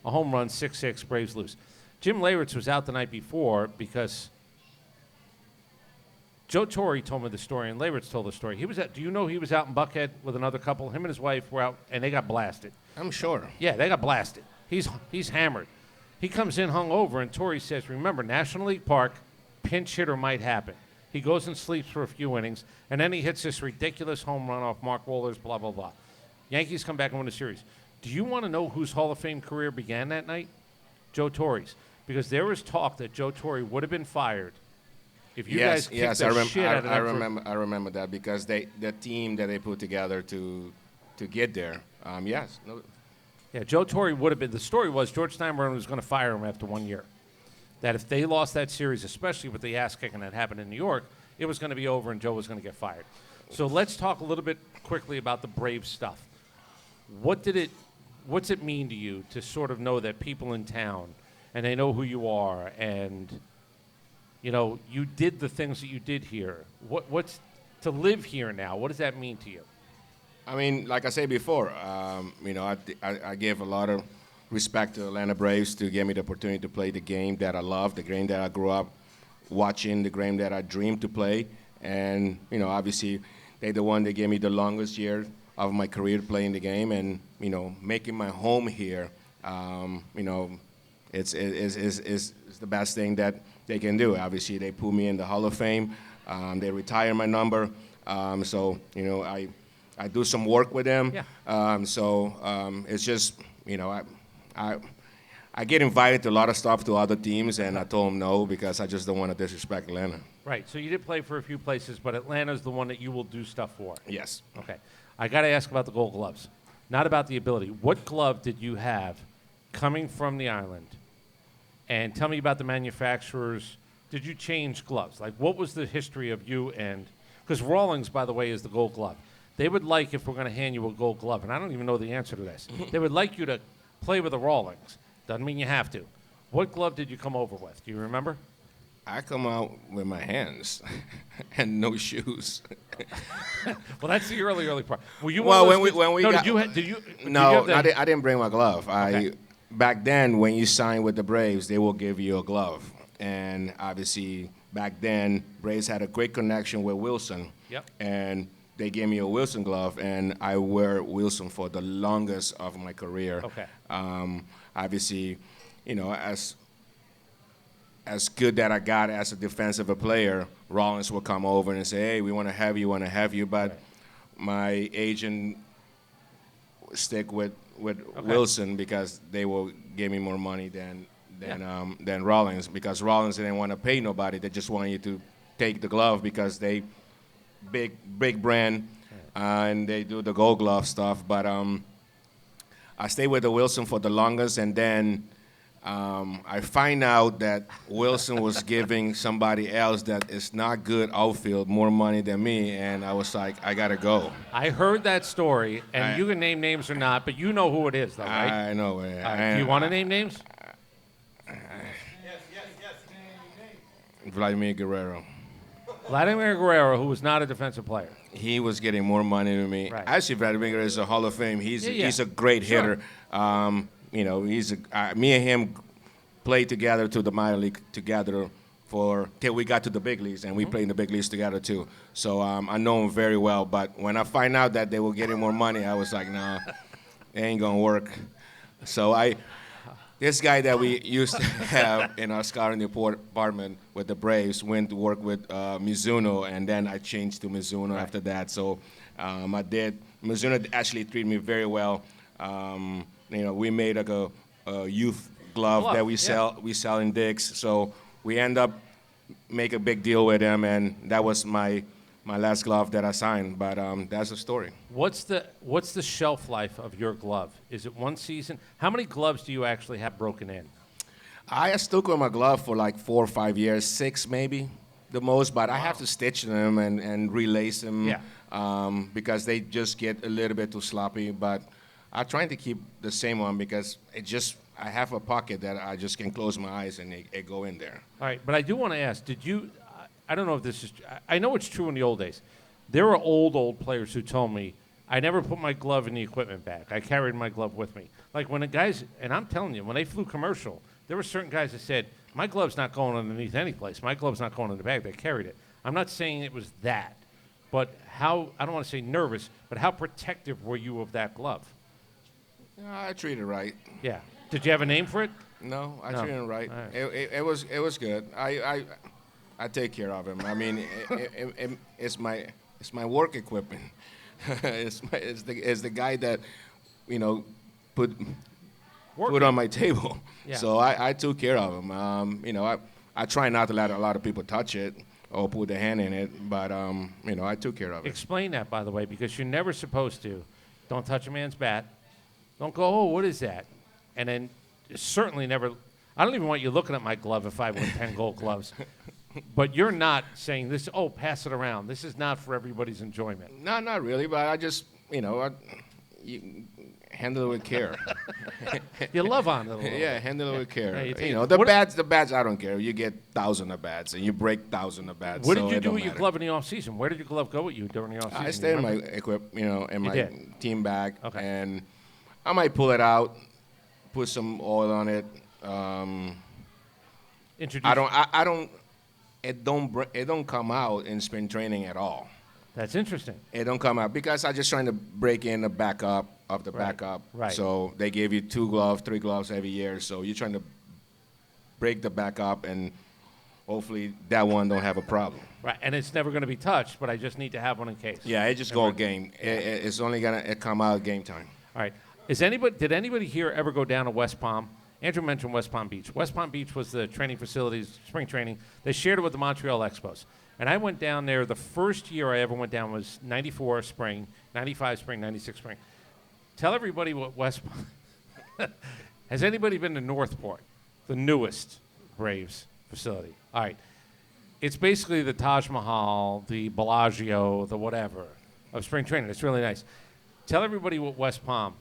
home run, 6-6, Braves lose. Jim Leyritz was out the night before because Joe Torre told me the story, and Leyritz told the story. Do you know he was out in Buckhead with another couple? Him and his wife were out, and they got blasted. I'm sure. Yeah, they got blasted. He's hammered. He comes in hungover, and Torrey says, remember, National League Park, pinch hitter might happen. He goes and sleeps for a few innings, and then he hits this ridiculous home run off Mark Wohlers, blah, blah, blah. Yankees come back and win the series. Do you want to know whose Hall of Fame career began that night? Joe Torre's. Because there was talk that Joe Torre would have been fired if you guys kicked the shit out of them. I remember that because the team that they put together to get there. Yes. No, Yeah, Joe Torre would have been. The story was George Steinbrenner was going to fire him after 1 year. That if they lost that series, especially with the ass kicking that happened in New York, it was going to be over and Joe was going to get fired. So let's talk a little bit quickly about the Braves stuff. What's it mean to you to sort of know that people in town and they know who you are and you did the things that you did here? What's to live here now? What does that mean to you? I mean, like I said before, I give a lot of respect to Atlanta Braves to give me the opportunity to play the game that I love, the game that I grew up watching, the game that I dreamed to play. And, obviously, they're the one that gave me the longest year of my career playing the game and, making my home here, it's the best thing that they can do. Obviously, they put me in the Hall of Fame. They retire my number. I do some work with them. Yeah. It's just, I get invited to a lot of stuff to other teams, and I told them no because I just don't want to disrespect Atlanta. Right. So you did play for a few places, but Atlanta's the one that you will do stuff for. Yes. Okay. I got to ask about the Gold Gloves, not about the ability. What glove did you have coming from the island? And tell me about the manufacturers. did you change gloves? Like, what was the history of you and – because Rawlings, by the way, is the gold glove. They would like, if we're going to hand you a gold glove, and I don't even know the answer to this, they would like you to play with the Rawlings. Doesn't mean you have to. What glove did you come over with? Do you remember? I come out with my hands and no shoes. Well, that's the early part. Were you Well, one of when those we no, got, did you did you no, have the, I didn't bring my glove. Okay. Back then, when you sign with the Braves, they will give you a glove, and obviously back then, Braves had a great connection with Wilson. Yep. And they gave me a Wilson glove, and I wear Wilson for the longest of my career. Okay. Obviously, as good that I got as a defensive player, Rawlings will come over and say, hey, we want to have you, but Right. my agent stick with Wilson because they will give me more money than Rawlings, because Rawlings didn't want to pay nobody. They just want you to take the glove because they big brand, and they do the gold glove stuff. But I stayed with the Wilson for the longest, and then I find out that Wilson was giving somebody else that is not good outfield more money than me, and I was like, I gotta go. I heard that story, and you can name names or not, but you know who it is, though, right? I know. All right. Do you want to name names? Vladimir Guerrero. Vladimir Guerrero, who was not a defensive player. He was getting more money than me. Right. Actually, Vladimir Guerrero is a Hall of Fame. He's a great Sure. hitter. Me and him played together to the minor league together till we got to the big leagues, and we played in the big leagues together too. So I know him very well. But when I find out that they were getting more money, I was like, nah, it ain't gonna work. So this guy that we used to have in our scouting department with the Braves went to work with Mizuno, and then I changed to Mizuno after that. So I did. Mizuno actually treated me very well. We made like a youth glove that we sell in Dick's. So we end up make a big deal with him, and that was my last glove that I signed. But that's the story. What's the shelf life of your glove? Is it one season? How many gloves do you actually have broken in? I stuck with my glove for like 4 or 5 years, 6 maybe, the most. But I have to stitch them and relace them because they just get a little bit too sloppy. But I'm trying to keep the same one because I have a pocket that I just can close my eyes and it go in there. All right, but I do want to ask, I don't know if this is, I know it's true in the old days. There were old players who told me, I never put my glove in the equipment bag. I carried my glove with me. Like when the guys, and I'm telling you, when they flew commercial, there were certain guys that said, my glove's not going underneath any place. My glove's not going in the bag. They carried it. I'm not saying it was that, but how, I don't want to say nervous, but how protective were you of that glove? I treat it right. Yeah. Did you have a name for it? No, I No. treat him right. All right. It was good. I take care of him. I mean, it's my work equipment. it's the guy that put on my table. Yeah. So I took care of him. I try not to let a lot of people touch it or put their hand in it, but I took care of it. Explain that, by the way, because you're never supposed to. Don't touch a man's bat. Don't go, oh, what is that? And then certainly never, I don't even want you looking at my glove if I win 10 gold gloves. But you're not saying this, oh, pass it around. This is not for everybody's enjoyment. No, not really, but I just, you handle it with care. You love on it a little Yeah, bit. handle it with care. Yeah, you take- The What- bats, I don't care. You get thousands of bats, and you break thousands of bats. What so did you it do don't with your matter. glove in the off-season? Where did your glove go with you during the off-season? I stay in my in my did? team bag, Okay. and I might pull it out, put some oil on it. Introduce. I don't. It don't come out in spring training at all. That's interesting. It don't come out because I'm just trying to break in the backup of the Right, backup. right. So they give you 2 gloves, 3 gloves every year. So you're trying to break the backup, and hopefully that one don't have a problem. Right, and it's never going to be touched, but I just need to have one in case. Yeah, it just go game. It's only gonna come out game time. All right. Did anybody here ever go down to West Palm? Andrew mentioned West Palm Beach. West Palm Beach was the training facilities, spring training. They shared it with the Montreal Expos. And I went down there, the first year I ever went down was 94 spring, 95 spring, 96 spring. Tell everybody what West Palm... Has anybody been to Northport, the newest Braves facility? All right. It's basically the Taj Mahal, the Bellagio, the whatever of spring training. It's really nice. Tell everybody what West Palm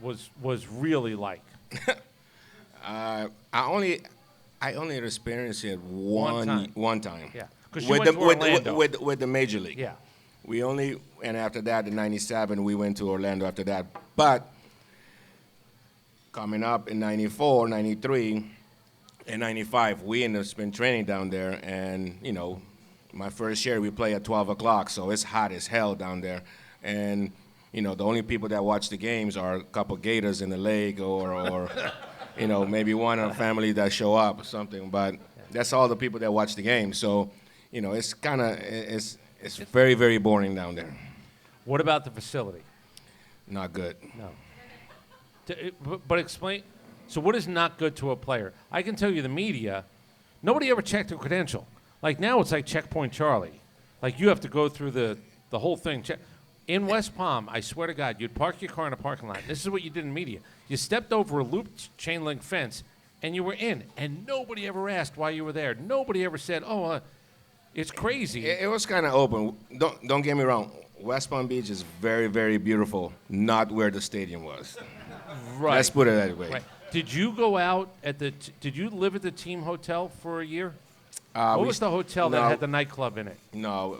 was really like. I only experienced it one time. Yeah, because you went to Orlando. With the major league. Yeah. We only, and after that in '97 we went to Orlando after that. But coming up in '94, '93, and '95, we ended up spring training down there, and my first year we play at 12 o'clock, so it's hot as hell down there, and the only people that watch the games are a couple gators in the lake or maybe one in a family that show up or something, but that's all the people that watch the game. So, it's kind of it's very, very boring down there. What about the facility? Not good. No. But explain. So what is not good to a player? I can tell you the media, nobody ever checked their credential. Like now it's like Checkpoint Charlie. Like you have to go through the whole thing. In West Palm, I swear to God, you'd park your car in a parking lot. This is what you did in media. You stepped over a looped chain link fence, and you were in. And nobody ever asked why you were there. Nobody ever said, it's crazy. It was kind of open. Don't get me wrong. West Palm Beach is very, very beautiful. Not where the stadium was. Right. Let's put it that way. Right. Did you go out at did you live at the team hotel for a year? What was the hotel that had the nightclub in it? No,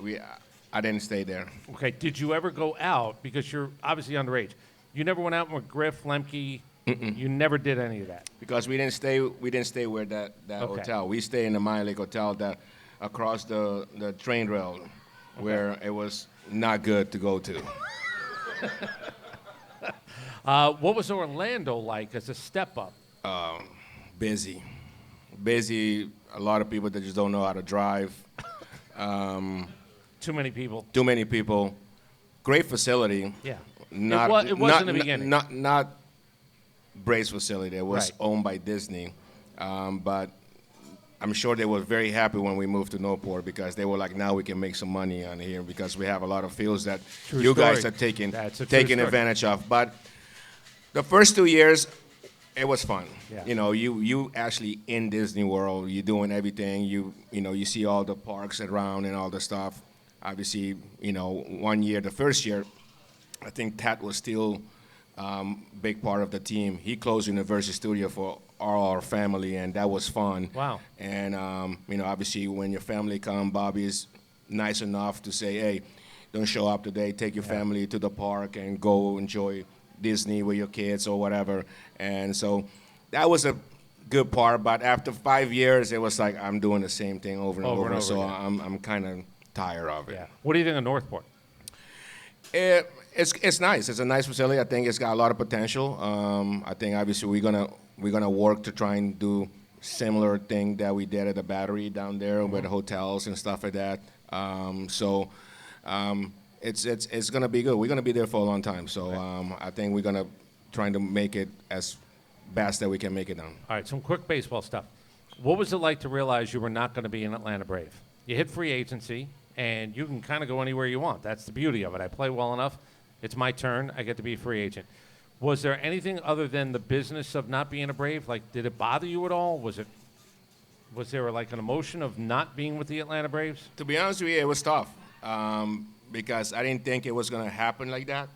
I didn't stay there. Okay. Did you ever go out, because you're obviously underage? You never went out with Griff, Lemke? You never did any of that? Because we didn't stay where that hotel. We stayed in the minor league hotel that across the train rail, where it was not good to go to. What was Orlando like as a step up? Busy. A lot of people that just don't know how to drive. Too many people. Too many people. Great facility. Yeah. It was in the beginning. Not Braves facility. It was Right. owned by Disney, but I'm sure they were very happy when we moved to Northport, because they were like, now we can make some money on here because we have a lot of fields that you guys are taking advantage of. But the first 2 years, it was fun. Yeah. You actually in Disney World. You're doing everything. You see all the parks around and all the stuff. Obviously, one year, the first year, I think Tat was still big part of the team. He closed Universal Studio for all our family, and that was fun. Wow. And obviously, when your family come, Bobby's nice enough to say, hey, don't show up today. Take your family to the park and go enjoy Disney with your kids or whatever. And so that was a good part. But after 5 years, it was like I'm doing the same thing over and over. So again. I'm kind of tired of it. Yeah. What do you think of Northport? It's nice. It's a nice facility. I think it's got a lot of potential. I think obviously we're gonna work to try and do similar thing that we did at the Battery down there with hotels and stuff like that. It's gonna be good. We're gonna be there for a long time. So I think we're gonna try to make it as best that we can make it down. All right, some quick baseball stuff. What was it like to realize you were not going to be an Atlanta Brave? You hit free agency, and you can kind of go anywhere you want. That's the beauty of it. I play well enough. It's my turn. I get to be a free agent. Was there anything other than the business of not being a Brave? Like, did it bother you at all? Was there like an emotion of not being with the Atlanta Braves? To be honest with you, it was tough because I didn't think it was going to happen like that.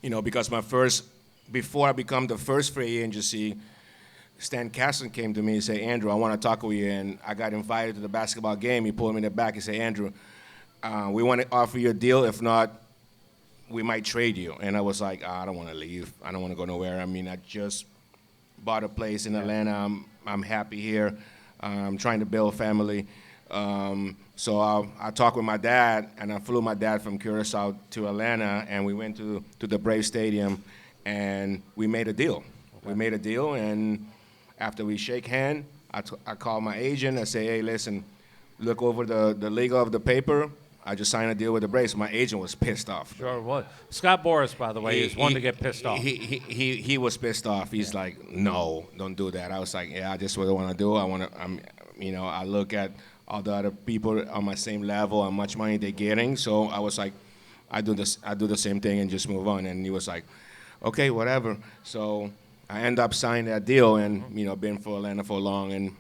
Because before I become the first free agency, Stan Kasten came to me and said, Andruw, I want to talk with you. And I got invited to the basketball game. He pulled me in the back and said, Andruw, we want to offer you a deal. If not, we might trade you. And I was like, I don't want to leave. I don't want to go nowhere. I mean, I just bought a place in Atlanta. I'm happy here. I'm trying to build a family. So I talked with my dad, and I flew my dad from Curacao to Atlanta, and we went to the Brave Stadium, and we made a deal. Okay. We made a deal, and after we shake hands, I called my agent. I say, hey, listen, look over the legal of the paper. I just signed a deal with the Braves. My agent was pissed off. Sure was. Scott Boras, by the way, is one to get pissed off. He was pissed off. He's like, no, don't do that. I was like, yeah, that's what I want to do. I look at all the other people on my same level, how much money they're getting. So I was like, I do the same thing and just move on. And he was like, okay, whatever. So I end up signing that deal and, been for Atlanta for long and,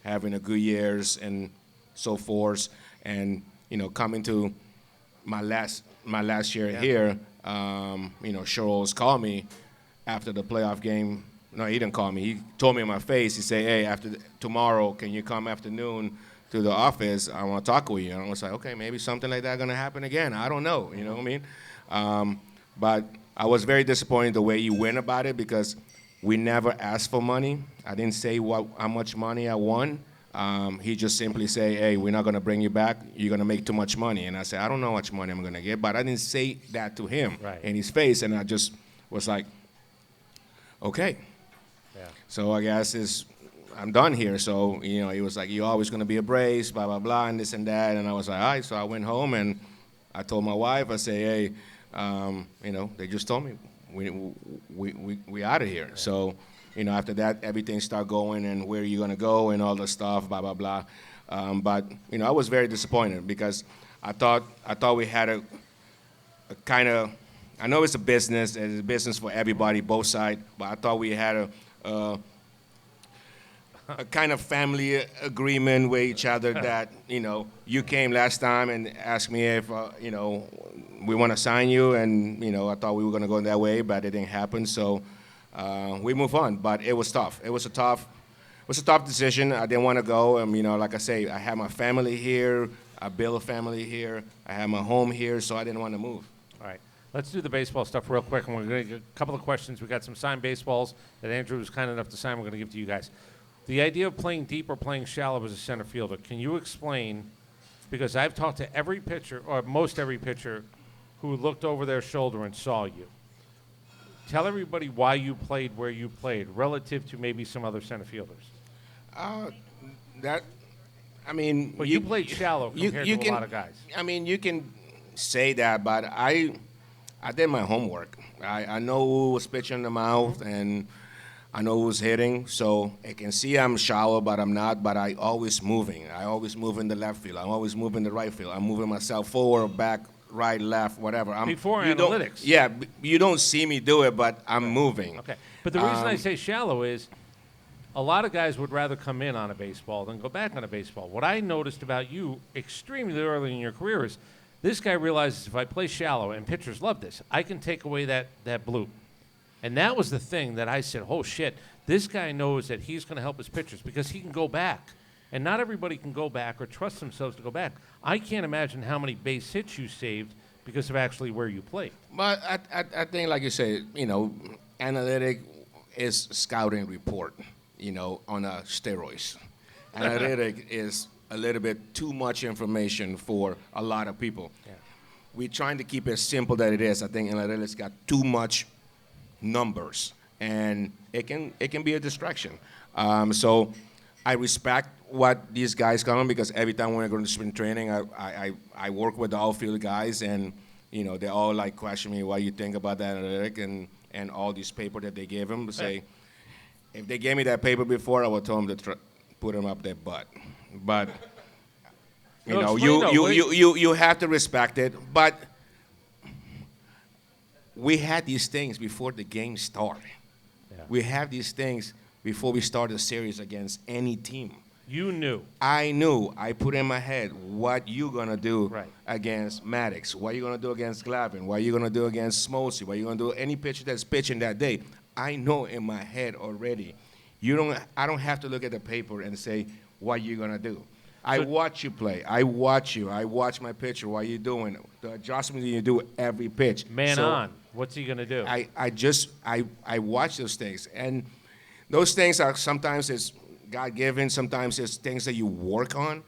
having a good years and so forth. And, coming to my last year here, Charles called me after the playoff game. No, he didn't call me. He told me in my face. He said, "Hey, tomorrow, can you come afternoon to the office? I want to talk with you." And I was like, "Okay, maybe something like that gonna happen again. I don't know." You know what I mean? But I was very disappointed the way he went about it because we never asked for money. I didn't say how much money I won. He just simply say, "Hey, we're not gonna bring you back. You're gonna make too much money." And I said, "I don't know how much money I'm gonna get," but I didn't say that to him in his face, and I just was like, "Okay." Yeah. So I guess I'm done here. So, he was like, "You're always going to be a Braves, blah, blah, blah, and this and that." And I was like, all right. So I went home and I told my wife, I say, "Hey, they just told me we out of here." Yeah. So, after that, everything started going and where are you going to go and all the stuff, blah, blah, blah. But, I was very disappointed because I thought we had a kind of, I know it's a business for everybody, both sides, but I thought we had a kind of family agreement with each other that, you came last time and asked me if, we want to sign you, and, I thought we were going to go that way, but it didn't happen, so we move on. But it was tough. It was a tough decision. I didn't want to go. Like I say, I have my family here. I built a family here. I have my home here, so I didn't want to move. All right. Let's do the baseball stuff real quick, and we're going to get a couple of questions. We got some signed baseballs that Andruw was kind enough to sign. We're going to give to you guys. The idea of playing deep or playing shallow as a center fielder, can you explain, because I've talked to every pitcher, or most every pitcher, who looked over their shoulder and saw you. Tell everybody why you played where you played relative to maybe some other center fielders. But you played shallow compared to a lot of guys. You can say that, but I did my homework. I know who was pitching in the mouth, and I know who's hitting. So I can see I'm shallow, but I'm not. But I always moving. I always move in the left field. I'm always moving the right field. I'm moving myself forward, back, right, left, whatever. Before analytics. You don't see me do it, but I'm moving. Okay. But the reason I say shallow is a lot of guys would rather come in on a baseball than go back on a baseball. What I noticed about you extremely early in your career is this guy realizes if I play shallow, and pitchers love this, I can take away that bloop. And that was the thing that I said, oh, shit, this guy knows that he's going to help his pitchers because he can go back. And not everybody can go back or trust themselves to go back. I can't imagine how many base hits you saved because of actually where you played. But I think, like you say, analytic is scouting report, on steroids. Analytic is a little bit too much information for a lot of people. Yeah. We're trying to keep it simple that it is. I think analytics got too much numbers, and it can be a distraction. So I respect what these guys come because every time when I go to spring training, I work with the outfield guys, and they all like question me what you think about that analytic and all these paper that they gave them. Say, if they gave me that paper before, I would tell them to put them up their butt. But you have to respect it. But we had these things before the game started. Yeah. We have these things before we start a series against any team. You knew. I knew. I put in my head what you're going to do right. against Maddox, what you're going to do against Glavine, what you're going to do against Smoltz, what you're going to do any pitcher that's pitching that day. I know in my head already. I don't have to look at the paper and say what you're going to do. I watch you play. I watch you. I watch my pitcher. What you doing? The adjustments you do every pitch. Man on. What's he going to do? I watch those things. And those things are sometimes it's God-given. Sometimes it's things that you work on.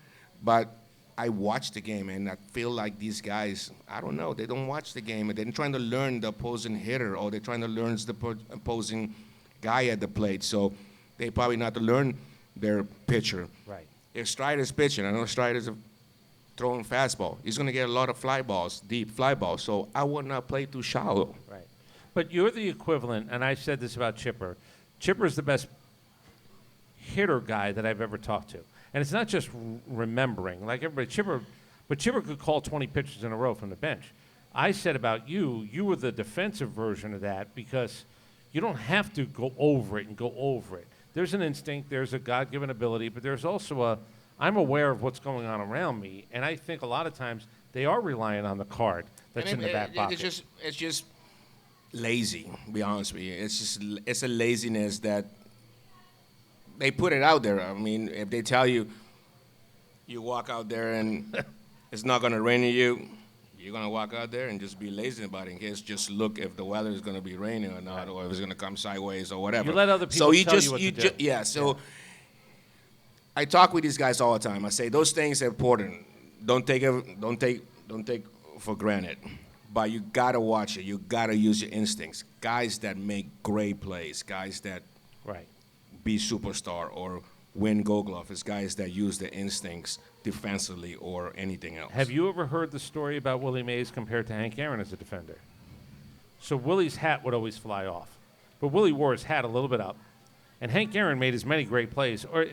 But I watch the game, and I feel like these guys, I don't know, they don't watch the game. And they're trying to learn the opposing hitter, or they're trying to learn the opposing guy at the plate. So they probably not to learn their pitcher. Right. If Strider's pitching, I know Strider's throwing fastball. He's going to get a lot of fly balls, deep fly balls. So I would not play too shallow. Right. But you're the equivalent, and I said this about Chipper. Chipper's the best hitter guy that I've ever talked to. And it's not just remembering. Like everybody, Chipper could call 20 pitches in a row from the bench. I said about you were the defensive version of that because you don't have to go over it and go over it. There's an instinct, there's a God-given ability, but there's also I'm aware of what's going on around me, and I think a lot of times they are relying on the card that's in the back pocket. It's just lazy, to be honest with you. It's a laziness that they put it out there. I mean, if they tell you, you walk out there and it's not going to rain on you, you're going to walk out there and just be lazy about it in case just look if the weather is going to be raining or not, or if it's going to come sideways or whatever. You let other people tell you what to do. Yeah, so I talk with these guys all the time. I say those things are important. Don't take for granted. But you got to watch it. You got to use your instincts. Guys that make great plays, guys that be superstar or win Gold Glove is guys that use their instincts defensively or anything else. Have you ever heard the story about Willie Mays compared to Hank Aaron as a defender? So Willie's hat would always fly off, but Willie wore his hat a little bit up, and Hank Aaron made as many great plays, or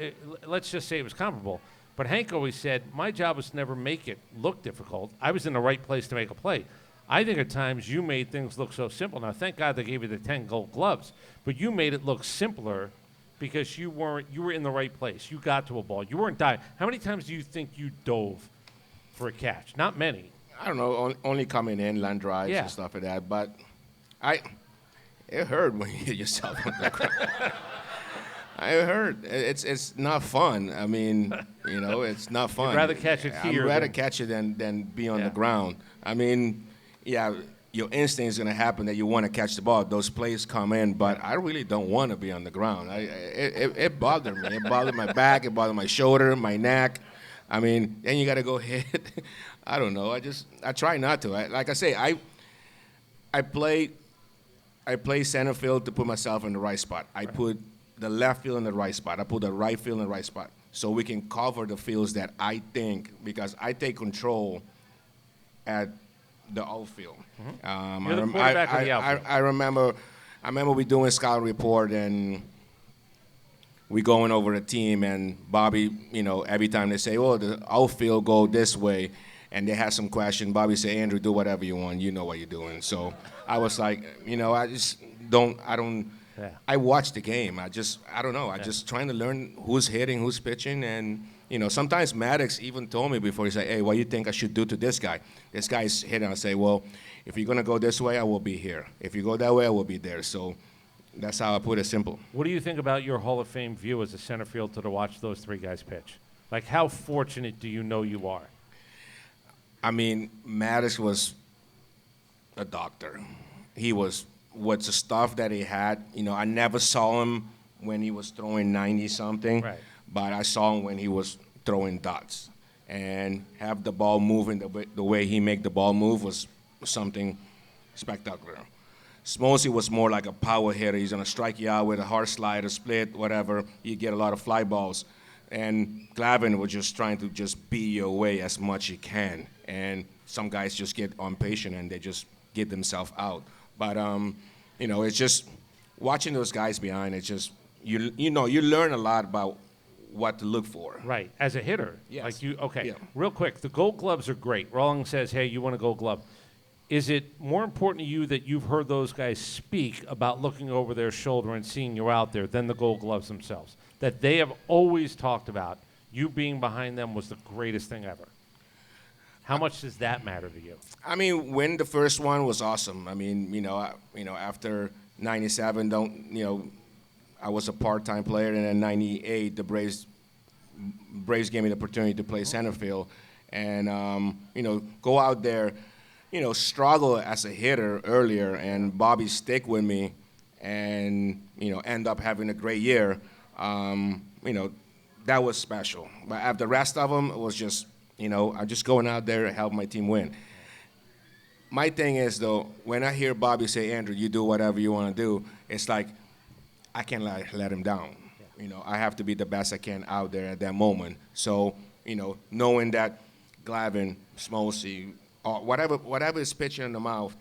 let's just say it was comparable. But Hank always said, my job was to never make it look difficult. I was in the right place to make a play. I think at times you made things look so simple. Now, thank God they gave you the 10 Gold Gloves, but you made it look simpler because you were in the right place. You got to a ball. You weren't diving. How many times do you think you dove for a catch? Not many. I don't know, only coming in, land drives and stuff like that. But it hurt when you hit yourself on the ground. It hurt. It's not fun. I mean, it's not fun. You'd rather catch it here. I'd rather catch it than be on the ground. I mean, yeah, your instinct is going to happen that you want to catch the ball. Those plays come in, but I really don't want to be on the ground. It bothered me. It bothered my back. It bothered my shoulder, my neck. I mean, then you got to go hit. I don't know. I try not to. Like I say, I play center field to put myself in the right spot. I put the left field in the right spot. I put the right field in the right spot so we can cover the fields that I think, because I take control at the outfield. You're the quarterback of the outfield. I remember we doing scout report and we going over the team, and Bobby, every time they say, oh, the outfield go this way, and they have some question, Bobby say, Andruw, do whatever you want. You know what you're doing. So I was like, I watch the game. I don't know. Just trying to learn who's hitting, who's pitching, and sometimes Maddox even told me before, he said, hey, what do you think I should do to this guy? This guy's hitting. I say, well, if you're gonna go this way, I will be here. If you go that way, I will be there. So that's how I put it simple. What do you think about your Hall of Fame view as a center fielder to watch those three guys pitch? Like, how fortunate do you know you are? I mean, Maddox was a doctor. He was, what's the stuff that he had, I never saw him when he was throwing 90-something, but I saw him when he was throwing dots. And have the ball moving the way he make the ball move was something spectacular. Smolsey was more like a power hitter. He's going to strike you out with a hard slide, a split, whatever. You get a lot of fly balls. And Glavine was just trying to just beat you away as much as he can. And some guys just get impatient and they just get themselves out. But, it's just watching those guys behind, it's just, you learn a lot about what to look for. Right, as a hitter. Yes. Real quick, the Gold Gloves are great. Rawlings says, hey, you want a Gold Glove. Is it more important to you that you've heard those guys speak about looking over their shoulder and seeing you out there than the Gold Gloves themselves? That they have always talked about you being behind them was the greatest thing ever. How much does that matter to you? I mean, when the first one was awesome. I mean, after 97, I was a part-time player, and in 98, the Braves gave me the opportunity to play center field, and go out there, struggle as a hitter earlier, and Bobby stick with me, and end up having a great year. That was special. But after the rest of them, it was just, I'm just going out there to help my team win. My thing is, though, when I hear Bobby say, Andruw, you do whatever you want to do, it's like, I can't let him down. Yeah. I have to be the best I can out there at that moment. So, knowing that Glavine, Smolsey, or whatever is pitching in the mouth,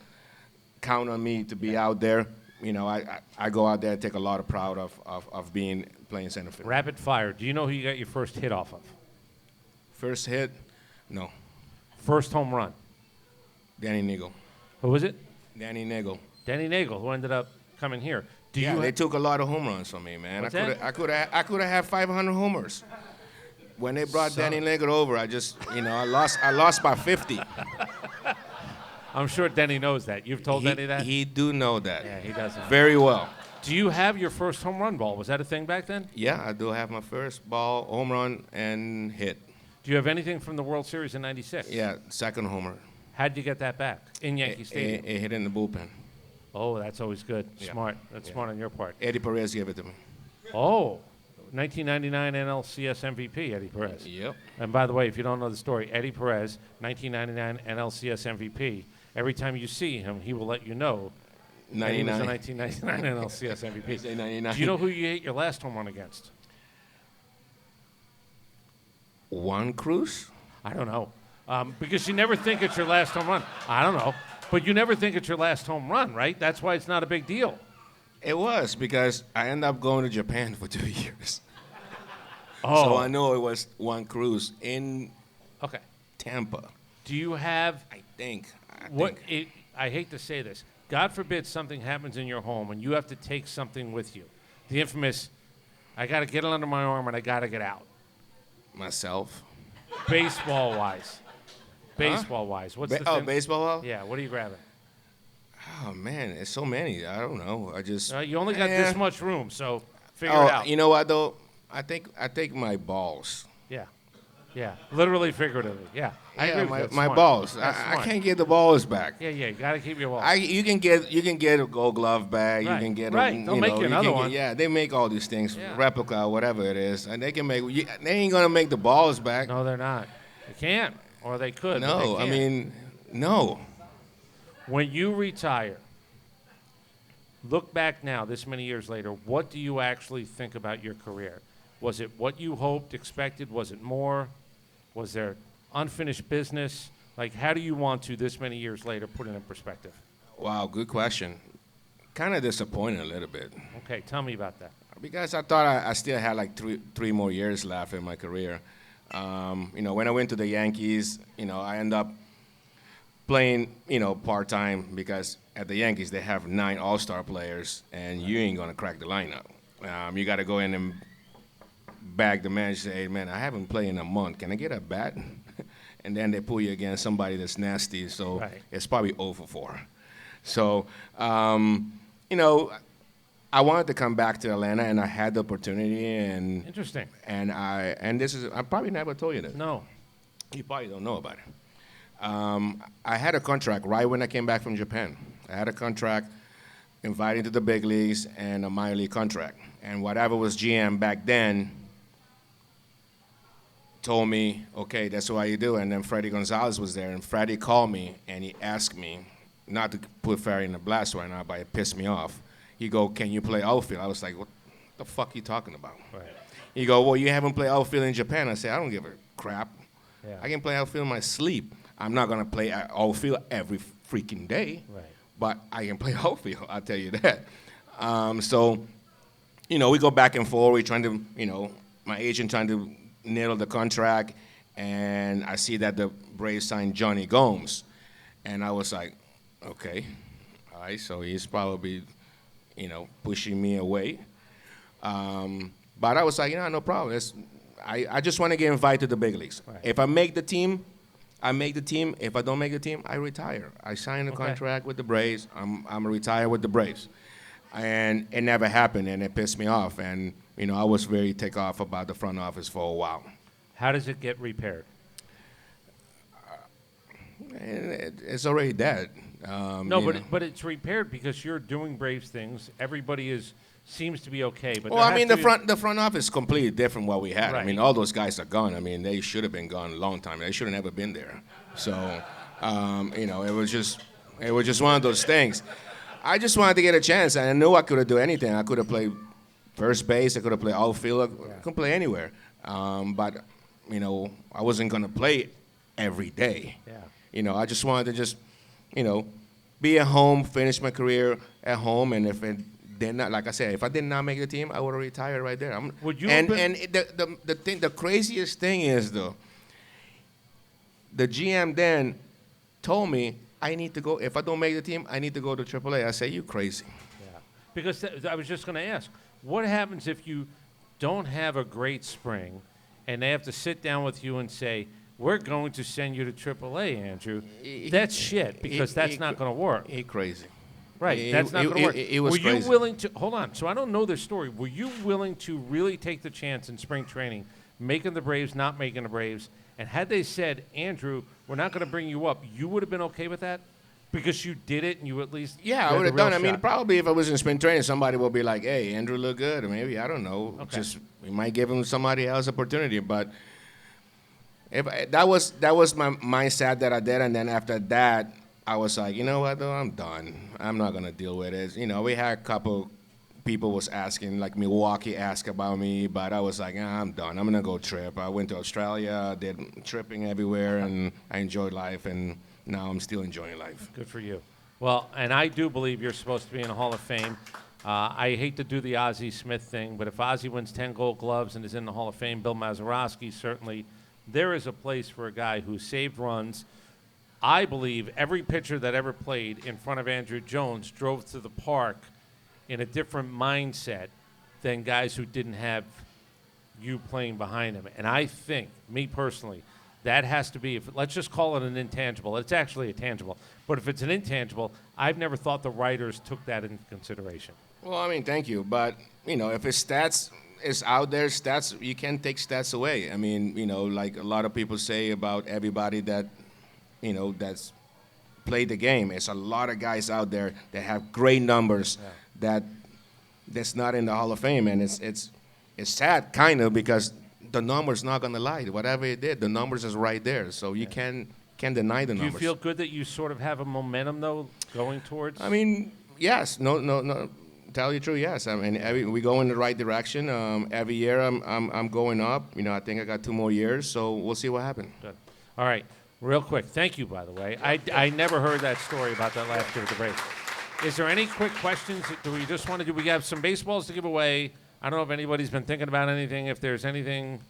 count on me to be out there. I go out there and take a lot of pride of playing center field. Rapid fire. Do you know who you got your first hit off of? First hit? No. First home run? Danny Nagel. Who was it? Danny Nagel. Danny Nagel, who ended up coming here. They took a lot of home runs from me, man. What's I could have had 500 homers. When they brought Danny Lingard over, I lost by 50. I'm sure Denny knows that. You've told Denny that? He do know that. Yeah, he does. Very well. Do you have your first home run ball? Was that a thing back then? Yeah, I do have my first ball, home run, and hit. Do you have anything from the World Series in '96? Yeah, second homer. How'd you get that back? In Yankee Stadium? It hit in the bullpen. Oh, that's always good. Yeah. Smart. That's smart on your part. Eddie Perez gave it to me. Oh, 1999 NLCS MVP, Eddie Perez. Yep. And by the way, if you don't know the story, Eddie Perez, 1999 NLCS MVP. Every time you see him, he will let you know that he was the 1999 NLCS MVP. Say 99. Do you know who you hit your last home run against? Juan Cruz? I don't know. Because you never think it's your last home run. I don't know. But you never think it's your last home run, right? That's why it's not a big deal. It was, because I ended up going to Japan for 2 years. Oh. So I know it was Juan Cruz in Okay. Tampa. Do you have I think. I hate to say this. God forbid something happens in your home and you have to take something with you. The infamous, I got to get it under my arm and I got to get out. Myself. Baseball-wise. Baseball-wise. What's the thing? Baseball? Yeah, what are you grabbing? Oh, man, there's so many. I don't know. I just. You only got this much room, so figure it out. You know what, though? I take my balls. Yeah. Yeah. Literally, figuratively. Yeah. I agree with you. That's my smart. balls. That's I smart. can't get the balls back. Yeah, you got to keep your balls. You can get a Gold Glove bag. Right. You can get Right. They'll make you another one. Yeah, they make all these things, Yeah. replica, whatever it is, and they can make. They ain't gonna make the balls back. No, they're not. They can't, or they could. but No, they I can't. mean, no. When you retire, look back now, this many years later, what do you actually think about your career? Was it what you hoped, expected? Was it more? Was there unfinished business? Like, how do you want to, this many years later, put it in perspective? Wow, good question. Kind of disappointed a little bit Okay, tell me about that. because I thought I still had like three more years left in my career. When I went to the Yankees, I ended up playing, part-time because at the Yankees they have 9 all-star players and you ain't gonna crack the lineup. You got to go in and bag the manager, say, hey, man, I haven't played in a month. Can I get a bat? And then they pull you against somebody that's nasty, so Right. it's probably 0 for 4. So, I wanted to come back to Atlanta, and I had the opportunity, and Interesting. I probably never told you this. No. You probably don't know about it. I had a contract right when I came back from Japan. I had a contract invited to the big leagues and a minor league contract. And whatever was GM back then told me, okay, that's what you do. And then Freddie Gonzalez was there, and Freddie called me, and he asked me, not to put Freddie in the blast right now, but it pissed me off. He go, can you play outfield? I was like, what the fuck you talking about? Right. He go, well, you haven't played outfield in Japan. I said, I don't give a crap. Yeah. I can play outfield in my sleep. I'm not going to play outfield every freaking day. Right. But I can play outfield, I'll tell you that. So, we go back and forth. We're trying to, my agent trying to nail the contract. And I see that the Braves signed Johnny Gomes. And I was like, okay, all right, so he's probably, pushing me away. But I was like, no problem. I just want to get invited to the big leagues. Right. If I make the team, I make the team. If I don't make the team, I retire. I signed a Okay. contract with the Braves. I'm retired with the Braves. And it never happened, and it pissed me off. And, I was very ticked off about the front office for a while. How does it get repaired? And it's already dead. No, but it's repaired because you're doing Braves things. Everybody seems to be okay. But Well, there I has mean, to the front office is completely different what we had. I Right. mean, all those guys are gone. I mean, they should have been gone a long time. They should have never been there. So, it was just one of those things. I just wanted to get a chance, and I knew I could have done anything. I could have played first base. I could have played outfield. I could play anywhere. But, I wasn't going to play every day. Yeah. I just wanted to just, be at home, finish my career at home, and if it did not, like I said, if I did not make the team, I would have retired right there. Would you and have and the craziest thing is though, the GM then told me I need to go. If I don't make the team, I need to go to AAA. I say, you crazy. Yeah. Because I was just going to ask, what happens if you don't have a great spring and they have to sit down with you and say, we're going to send you to AAA, Andruw? That's shit, because that's not going to work. He crazy. Right, that's not going to work. It was Were crazy. you willing to, hold on, so I don't know this story. Were you willing to really take the chance in spring training, making the Braves, not making the Braves, and had they said, Andruw, we're not going to bring you up, you would have been okay with that? Because you did it and you at least Yeah, I would have done. I mean, probably if I was in spring training, somebody would be like, "Hey, Andruw look good," or maybe I don't know. Okay. Just we might give him somebody else opportunity. But if that was my mindset that I did, and then after that, I was like, you know what, though, I'm done. I'm not gonna deal with it. You know, we had a couple people was asking, like Milwaukee asked about me, but I was like, I'm done. I'm gonna go trip. I went to Australia, did tripping everywhere, and I enjoyed life and. Now I'm still enjoying life. Good for you. Well, and I do believe you're supposed to be in the Hall of Fame. I hate to do the Ozzie Smith thing, but if Ozzie wins 10 Gold Gloves and is in the Hall of Fame, Bill Mazeroski, certainly there is a place for a guy who saved runs. I believe every pitcher that ever played in front of Andruw Jones drove to the park in a different mindset than guys who didn't have you playing behind them. And I think, me personally, that has to be, let's just call it an intangible. It's actually a tangible. But if it's an intangible, I've never thought the writers took that into consideration. Well, I mean, thank you. But, you know, if his stats is out there, stats, you can't take stats away. I mean, you know, like a lot of people say about everybody that, you know, that's played the game. There's a lot of guys out there that have great numbers that's not in the Hall of Fame. And it's sad, kind of, because the numbers not gonna lie. Whatever it did, the numbers is right there. So you can't deny the numbers. Do you feel good that you sort of have a momentum though going towards? I mean, yes. No. Tell you the truth, yes. I mean, we go in the right direction. Every year I'm going up. You know, I think I got 2 more years. So we'll see what happens. Good. All right. Real quick. Thank you, by the way. I never heard that story about that last year with the Braves. Is there any quick questions? Do we just want to do? We have some baseballs to give away. I don't know if anybody's been thinking about anything. If there's anything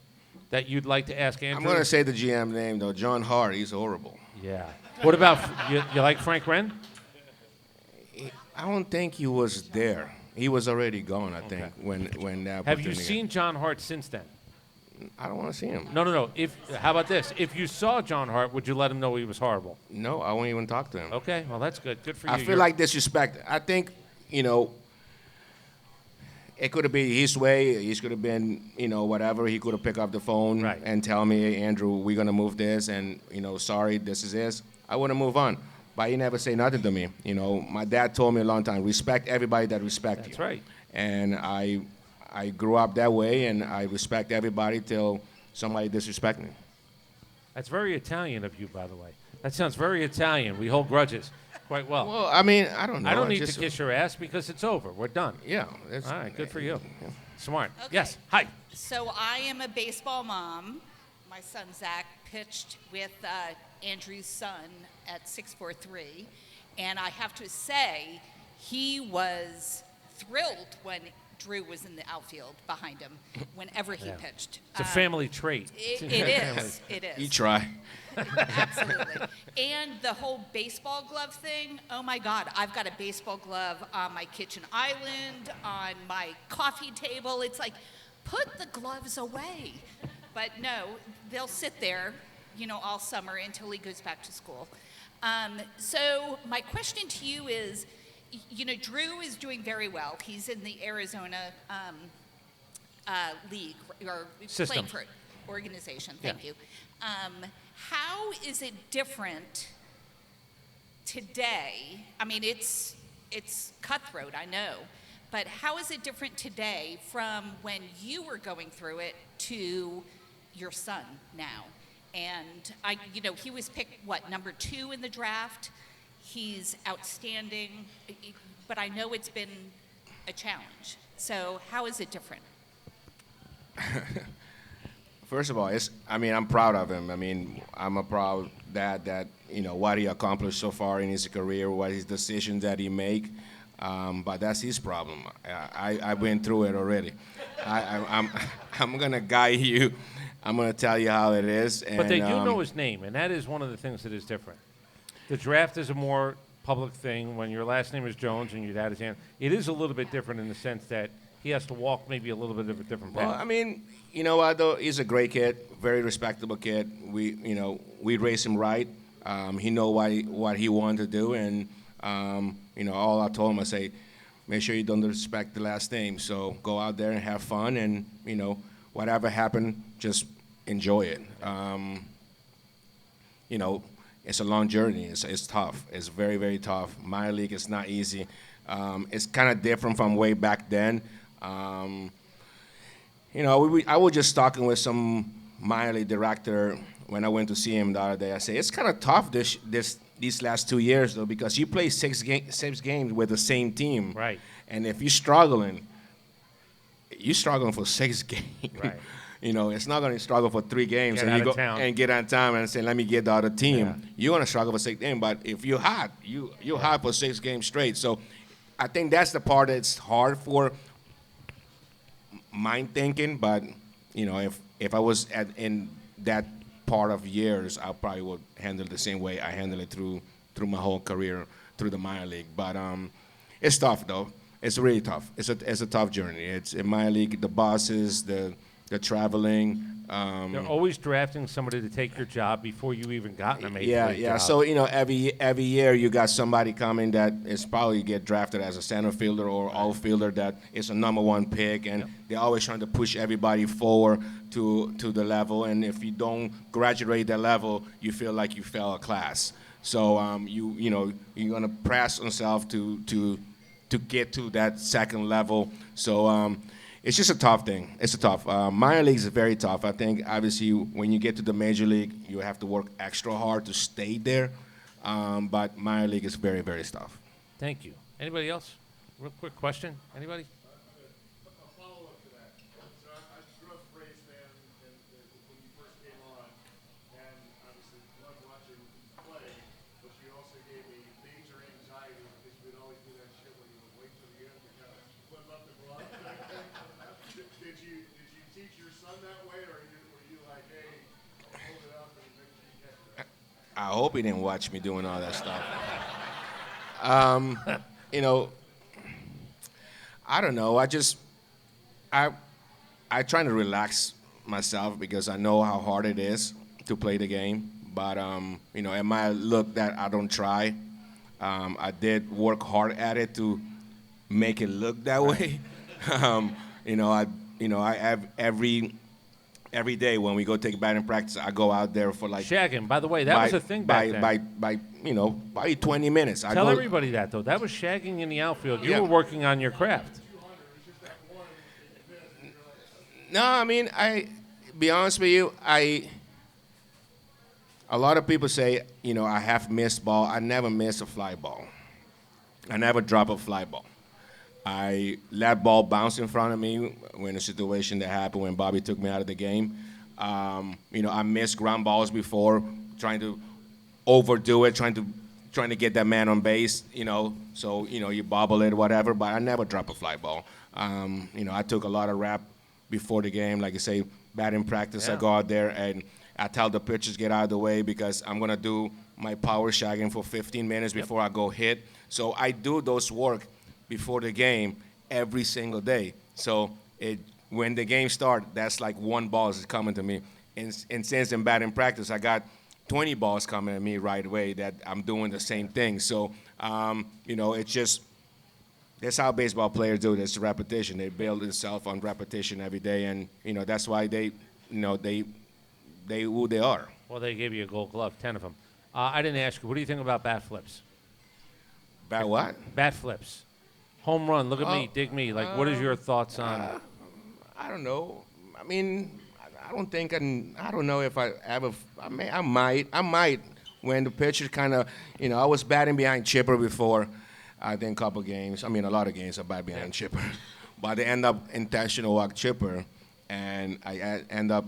that you'd like to ask Andruw. I'm going to say the GM name, though. John Hart. He's horrible. Yeah. What about, you like Frank Wren? I don't think he was there. He was already gone, I think, when that Have you opportunity seen John Hart since then? I don't want to see him. No. How about this? If you saw John Hart, would you let him know he was horrible? No, I won't even talk to him. Okay, well, that's good. Good for you. I feel like disrespect. I think, you know, it could have been his way. He could have been, you know, whatever. He could have picked up the phone and tell me, hey, Andruw, we're going to move this, and, you know, sorry, this is this. I want to move on. But he never say nothing to me. You know, my dad told me a long time, respect everybody that respect you. That's right. And I grew up that way, and I respect everybody till somebody disrespect me. That's very Italian of you, by the way. That sounds very Italian. We hold grudges quite well. Well, I mean, I don't know. I don't need to kiss your ass because it's over. We're done. Yeah. All right, good for you. Yeah. Smart. Okay. Yes, hi. So I am a baseball mom. My son Zach pitched with Andrew's son at 6'4", and I have to say he was thrilled when Drew was in the outfield behind him whenever he pitched. It's a family trait. It is. It is. You try. Absolutely. And the whole baseball glove thing, oh my God, I've got a baseball glove on my kitchen island, on my coffee table. It's like, put the gloves away. But no, they'll sit there, you know, all summer until he goes back to school. So my question to you is, you know, Drew is doing very well. He's in the Arizona league, or System. playing for organization. Thank you. How is it different today? I mean, it's cutthroat, I know, but how is it different today from when you were going through it to your son now? And you know, he was picked number 2 in the draft. He's outstanding, but I know it's been a challenge. So how is it different? First of all, I'm proud of him. I mean, I'm a proud dad that, you know, what he accomplished so far in his career, what his decisions that he make. But that's his problem. I went through it already. I'm going to guide you. I'm going to tell you how it is. And, But they do know his name, and that is one of the things that is different. The draft is a more public thing when your last name is Jones and your dad is Andruw. It is a little bit different in the sense that he has to walk maybe a little bit of a different path. Well, I mean, you know what though? He's a great kid, very respectable kid. We raised him right. He know what he wanted to do, and all I told him, I say, make sure you don't disrespect the last name. So go out there and have fun, and whatever happened, just enjoy it. It's a long journey. It's tough. It's very, very tough. Minor league is not easy. It's kind of different from way back then. I was just talking with some minor league director when I went to see him the other day. I said, it's kind of tough these last 2 years, though, because you play six games with the same team. Right. And if you're struggling for 6 games. Right. It's not going to struggle for 3 games Get and out you of go town. and get on time and say, let me get the other team. Yeah. You're going to struggle for 6 games. But if you're hot, you're hot for 6 games straight. So I think that's the part that's hard for mind thinking. But, if I was in that part of years, I probably would handle it the same way I handle it through my whole career, through the minor league. But it's tough, though. It's really tough. It's a tough journey. It's in minor league, the bosses, the traveling. They're always drafting somebody to take your job before you even got in a major league Yeah. job. So every year you got somebody coming that is probably get drafted as a center fielder or outfielder that is a number 1 pick, and they're always trying to push everybody forward to the level. And if you don't graduate that level, you feel like you fail a class. So you're gonna press yourself to get to that second level. So. It's just a tough thing. It's a tough. Minor league is very tough. I think, obviously, when you get to the major league, you have to work extra hard to stay there. But minor league is very, very tough. Thank you. Anybody else? Real quick question. Anybody? A follow-up to that. So I grew up a Braves fan and when you first came on, and obviously loved watching you play, but you also gave me major anxiety because you would always do that shit where you would wait till the end to kind of flip up the glove. Did you teach your son that way, or were you like, hey, hold it up and make sure you catch it? I hope he didn't watch me doing all that stuff. I don't know. I try to relax myself because I know how hard it is to play the game. But it might look that I don't try. I did work hard at it to make it look that way. I have every day when we go take batting practice, I go out there for like Shagging. By the way, that was a thing back then. by 20 minutes. Tell everybody that, though. That was shagging in the outfield. You Yeah. were working on your craft. No, I mean, be honest with you, a lot of people say, I have missed ball. I never miss a fly ball. I never drop a fly ball. I let ball bounce in front of me when a situation that happened when Bobby took me out of the game. I missed ground balls before, trying to overdo it, trying to get that man on base, so you bobble it, whatever, but I never drop a fly ball. I took a lot of rap before the game, like I say, batting practice. Yeah. I go out there and I tell the pitchers get out of the way because I'm gonna do my power shagging for 15 minutes before I go hit. So I do those work before the game every single day. So when the game starts, that's like 1 ball is coming to me. And since in batting practice, I got 20 balls coming at me right away that I'm doing the same thing. So, it's just, that's how baseball players do it. It's repetition. They build themselves on repetition every day. And, that's why they who they are. Well, they gave you a gold glove, 10 of them. I didn't ask you, what do you think about bat flips? Bat what? Bat flips. Home run, look at me, dig me. Like, what is your thoughts on I don't know. I mean, I don't know if I ever. I might. When the pitcher kind of, I was batting behind Chipper before. I think a couple games. I mean, a lot of games I bat behind Chipper, but they end up intentional walk Chipper, and I end up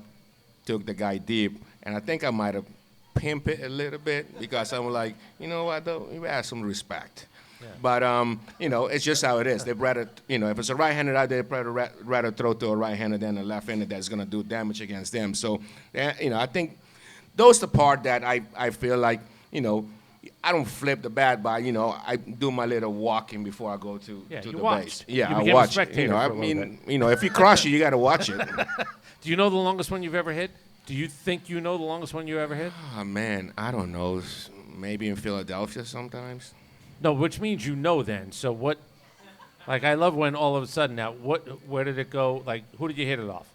took the guy deep, and I think I might have pimped it a little bit because I'm like, what? Though you have some respect. Yeah. But it's just how it is. They'd rather, if it's a right-hander out there, they'd rather throw to a right-hander than a left-hander that's going to do damage against them. So, I think those the part that I feel like, I don't flip the bat, but I do my little walking before I go to you the watched. base. Yeah, You I became a watch. spectator I for a little mean, if you crush it, you got to watch it. Do you know the longest one you've ever hit? Do you think you know the longest one you ever hit? Oh man, I don't know. Maybe in Philadelphia sometimes. No, which means you know then. So what? Like, I love when all of a sudden now, where did it go? Like, who did you hit it off?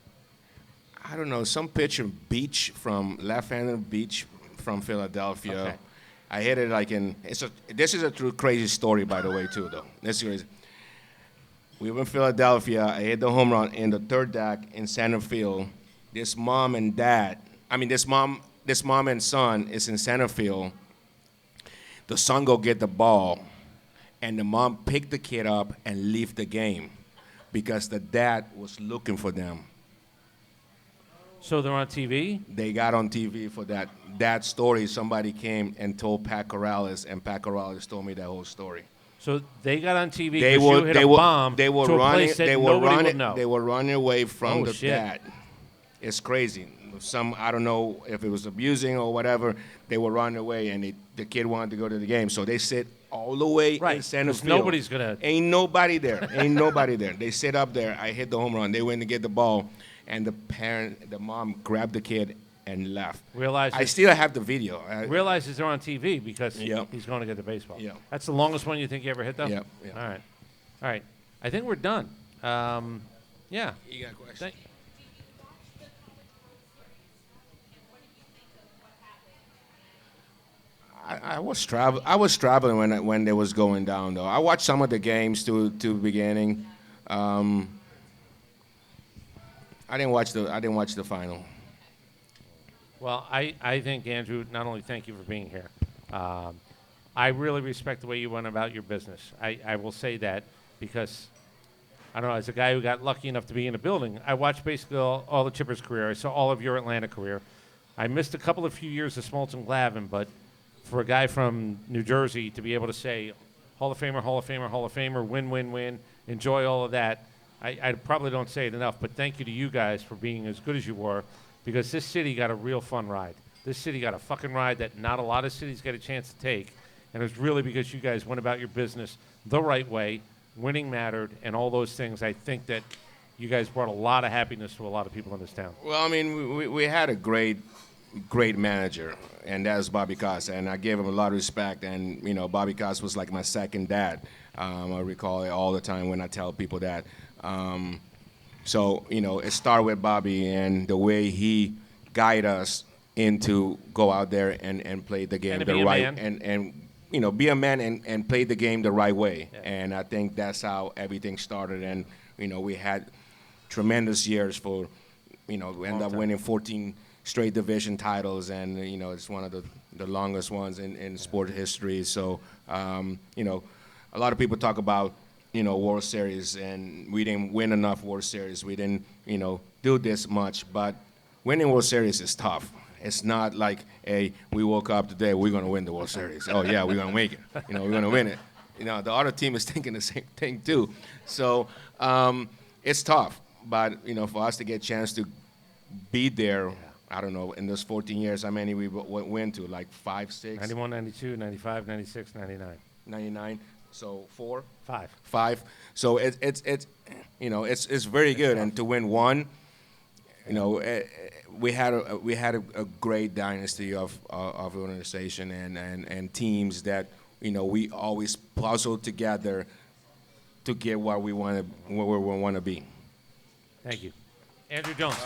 I don't know. Some pitcher Beach from left-handed Beach from Philadelphia. Okay. I hit it like this is a true crazy story, by the way, too, though. This is crazy. We were in Philadelphia. I hit the home run in the third deck in center field. This mom and son is in center field. The son go get the ball, and the mom picked the kid up and leave the game because the dad was looking for them. So they're on TV? They got on TV for that story. Somebody came and told Pat Corrales, and Pat Corrales told me that whole story. So they got on TV because you hit a bomb to a place that nobody would know. They were running away from the shit. dad. It's crazy. I don't know if it was abusing or whatever. They were running away, and the kid wanted to go to the game. So they sit all the way in center 'cause field. nobody's gonna. Ain't nobody there. Ain't nobody there. They sit up there. I hit the home run. They went to get the ball, and the mom grabbed the kid and left. I still have the video. Realizes they're on TV because Yep. he's going to get the baseball. Yep. That's the longest one you think you ever hit, though? Yep. All right. I think we're done. Yeah. You got questions? I was traveling when they was going down, though. I watched some of the games to beginning. I didn't watch the final. Well, I think, Andruw, not only thank you for being here, I really respect the way you went about your business. I will say that because, I don't know, as a guy who got lucky enough to be in a building, I watched basically all the Chipper's career. I saw all of your Atlanta career. I missed a couple of few years of Smoltz and Glavine, but for a guy from New Jersey to be able to say Hall of Famer, Hall of Famer, Hall of Famer, win, win, win, enjoy all of that, I probably don't say it enough, but thank you to you guys for being as good as you were, because this city got a real fun ride. This city got a fucking ride that not a lot of cities get a chance to take, and it was really because you guys went about your business the right way, winning mattered, and all those things. I think that you guys brought a lot of happiness to a lot of people in this town. Well, I mean, we had a great manager, and that was Bobby Costa, and I gave him a lot of respect. And Bobby Costa was like my second dad. I recall it all the time when I tell people that. So it started with Bobby and the way he guided us into go out there and play the game the right and be a man and play the game the right way. Yeah. And I think that's how everything started. And we had tremendous years for we ended up winning 14 straight division titles, and it's one of the longest ones in sport history. So a lot of people talk about World Series, and we didn't win enough World Series. We didn't do this much, but winning World Series is tough. It's not like, hey, we woke up today, we're going to win the World Series. Oh yeah, we're going to make it. We're going to win it. The other team is thinking the same thing too. So it's tough, but for us to get a chance to be there. I don't know, in those 14 years, how many we went to? Like 5, 6? 91, 92, 95, 96, 99. 99, so 4? 5. 5. So it's very good. And to win one, we had a great dynasty of organization and teams that, we always puzzled together to get where we want to be. Thank you. Andruw Jones.